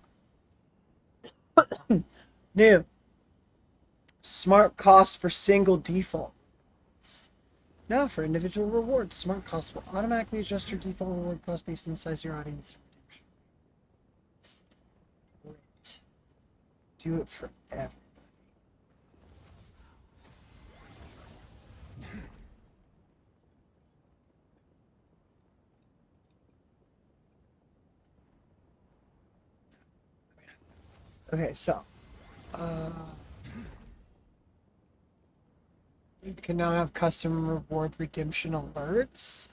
New. Smart cost for single default. Now for individual rewards, smart cost will automatically adjust your default reward cost based on the size of your audience. Lit. Do it for everybody. Okay, so you can now have custom reward redemption alerts.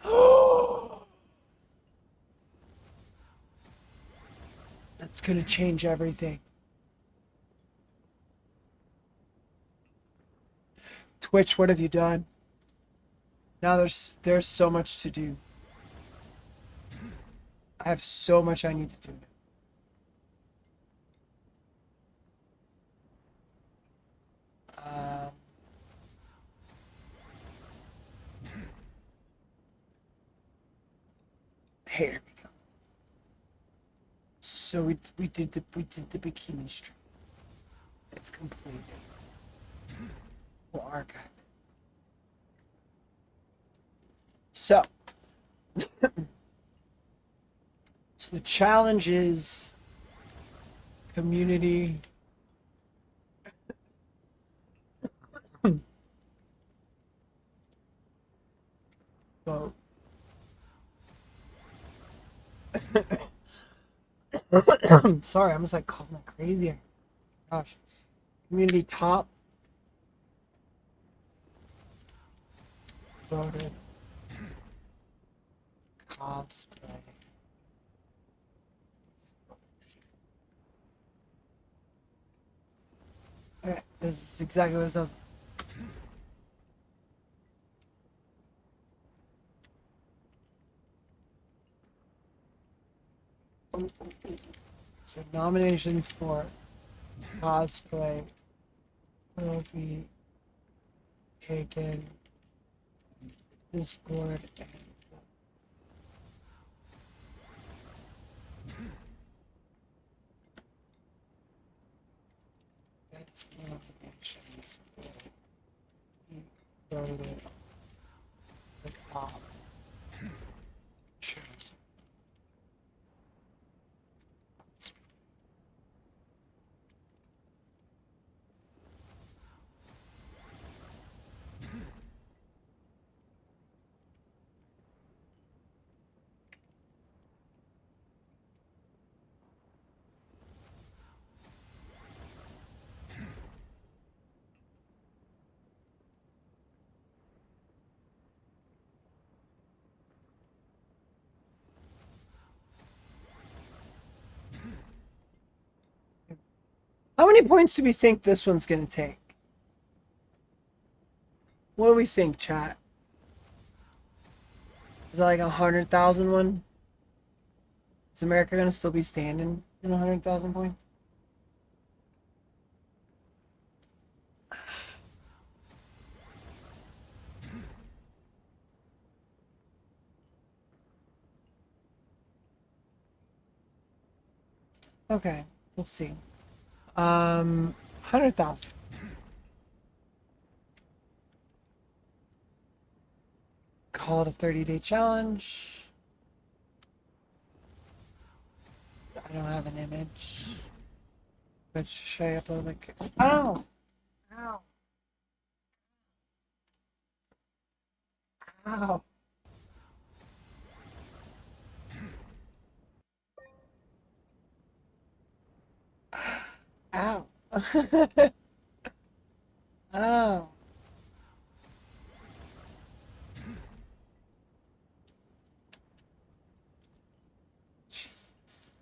That's gonna change everything. Twitch, what have you done? Now there's so much to do. I have so much I need to do. Here we go. So we did the bikini stream. It's completed. We'll archive it. So the challenge is community vote. Sorry, I'm just like coughing like crazy. Gosh. Community top voted cosplay. Okay, this is exactly what's up. So nominations for cosplay will be taken Discord and best nominations will be voted the top chosen. How many points do we think this one's gonna take? What do we think, chat? Is it like 100,000 one? Is America gonna still be standing in 100,000 points? Okay, let's see. 100,000. Call it a 30-day challenge. I don't have an image. But should I upload like... Ow! Ow! Ow! Ow! Ow! Jesus.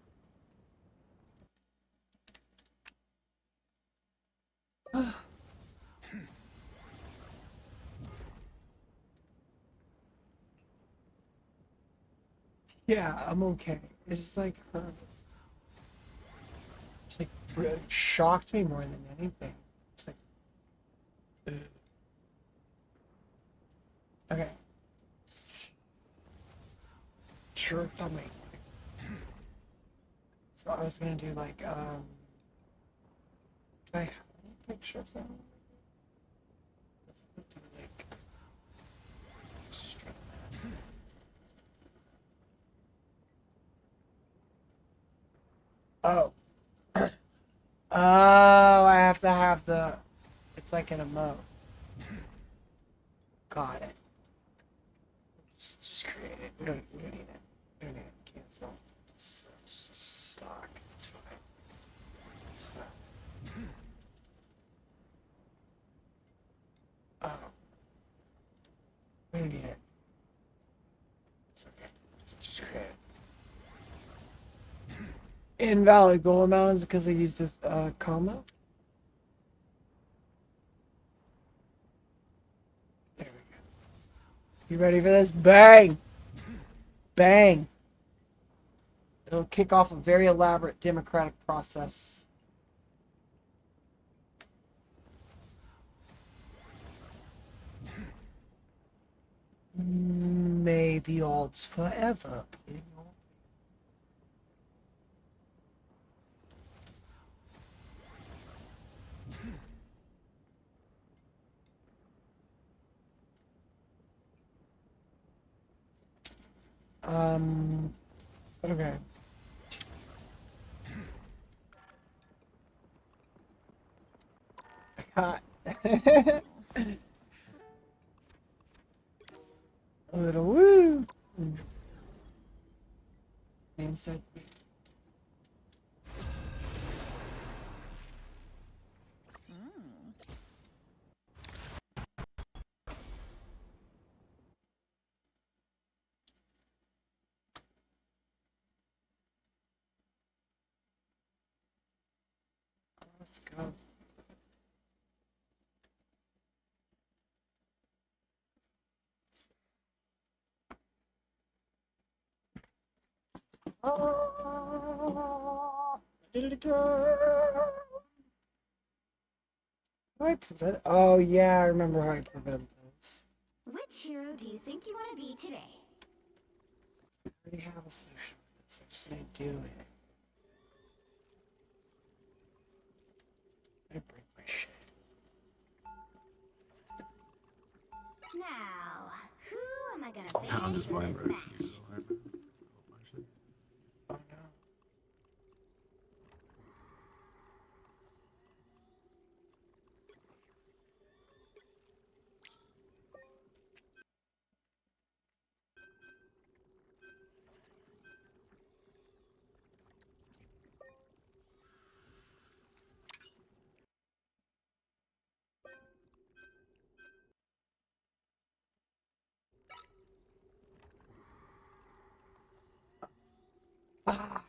Yeah, I'm okay. It's just like her. It's like it shocked me more than anything. It's like, ugh. Okay. your tummy. So I was gonna do like, do I have any picture of them? Let's do like, strip this. Oh. Oh, I have to have the, it's like an emote. Got it. Just create it. We don't need it. We don't need it. Cancel. Just stock. It's fine. It's fine. Oh. We don't need it. It's okay. Just create it. Invalid goal amount is because I used a comma. There we go. You ready for this? Bang! Bang! It'll kick off a very elaborate democratic process. May the odds forever be in your okay. Hot. A little woo. Instead. Let's go. Oh, I did it again. How I prevent? Oh yeah, I remember how I prevent this. Which hero do you think you want to be today? I already have a solution for this. I just need to do it. I break my shit. Now, who am I gonna How banish does for mine this work? match? Oh no. Fuck.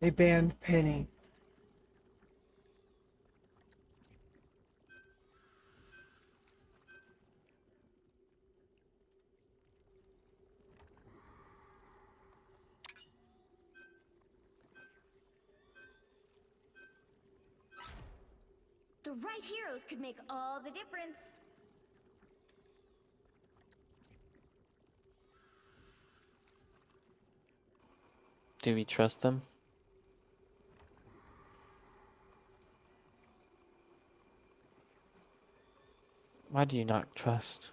They banned Penny. The right heroes could make all the difference. Do we trust them? Why do you not trust?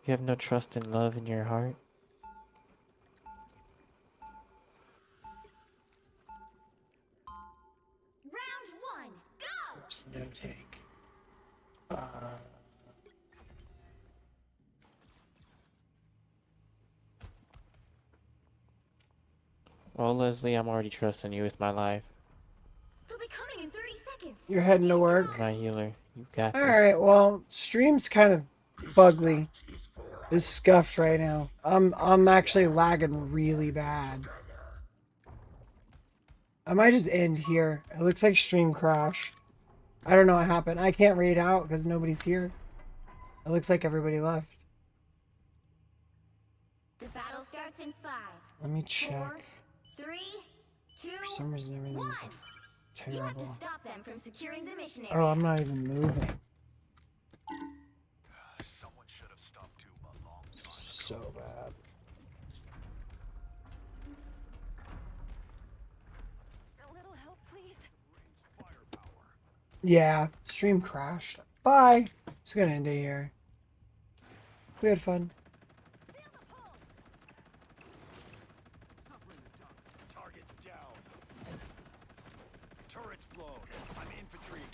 You have no trust and love in your heart? Round one, go! There's no take. Well, Leslie, I'm already trusting you with my life. They'll be coming in 30 seconds. You're heading to Stay work. strong. My healer, you got this. Alright, well, stream's kind of bugly. It's scuffed right now. I'm actually lagging really bad. I might just end here. It looks like stream crash. I don't know what happened. I can't read out because nobody's here. It looks like everybody left. The battle starts in 5, Let me check. 4, 3, 2, For some reason, everything's 1. You have to terrible. stop them from securing the mission Oh, area. I'm not even moving. Someone should have stopped Doom a long time. So bad. A little help, please. Yeah, stream crashed. Bye. Just gonna end it here. We had fun. Target's down. Turret's blown. I'm infantry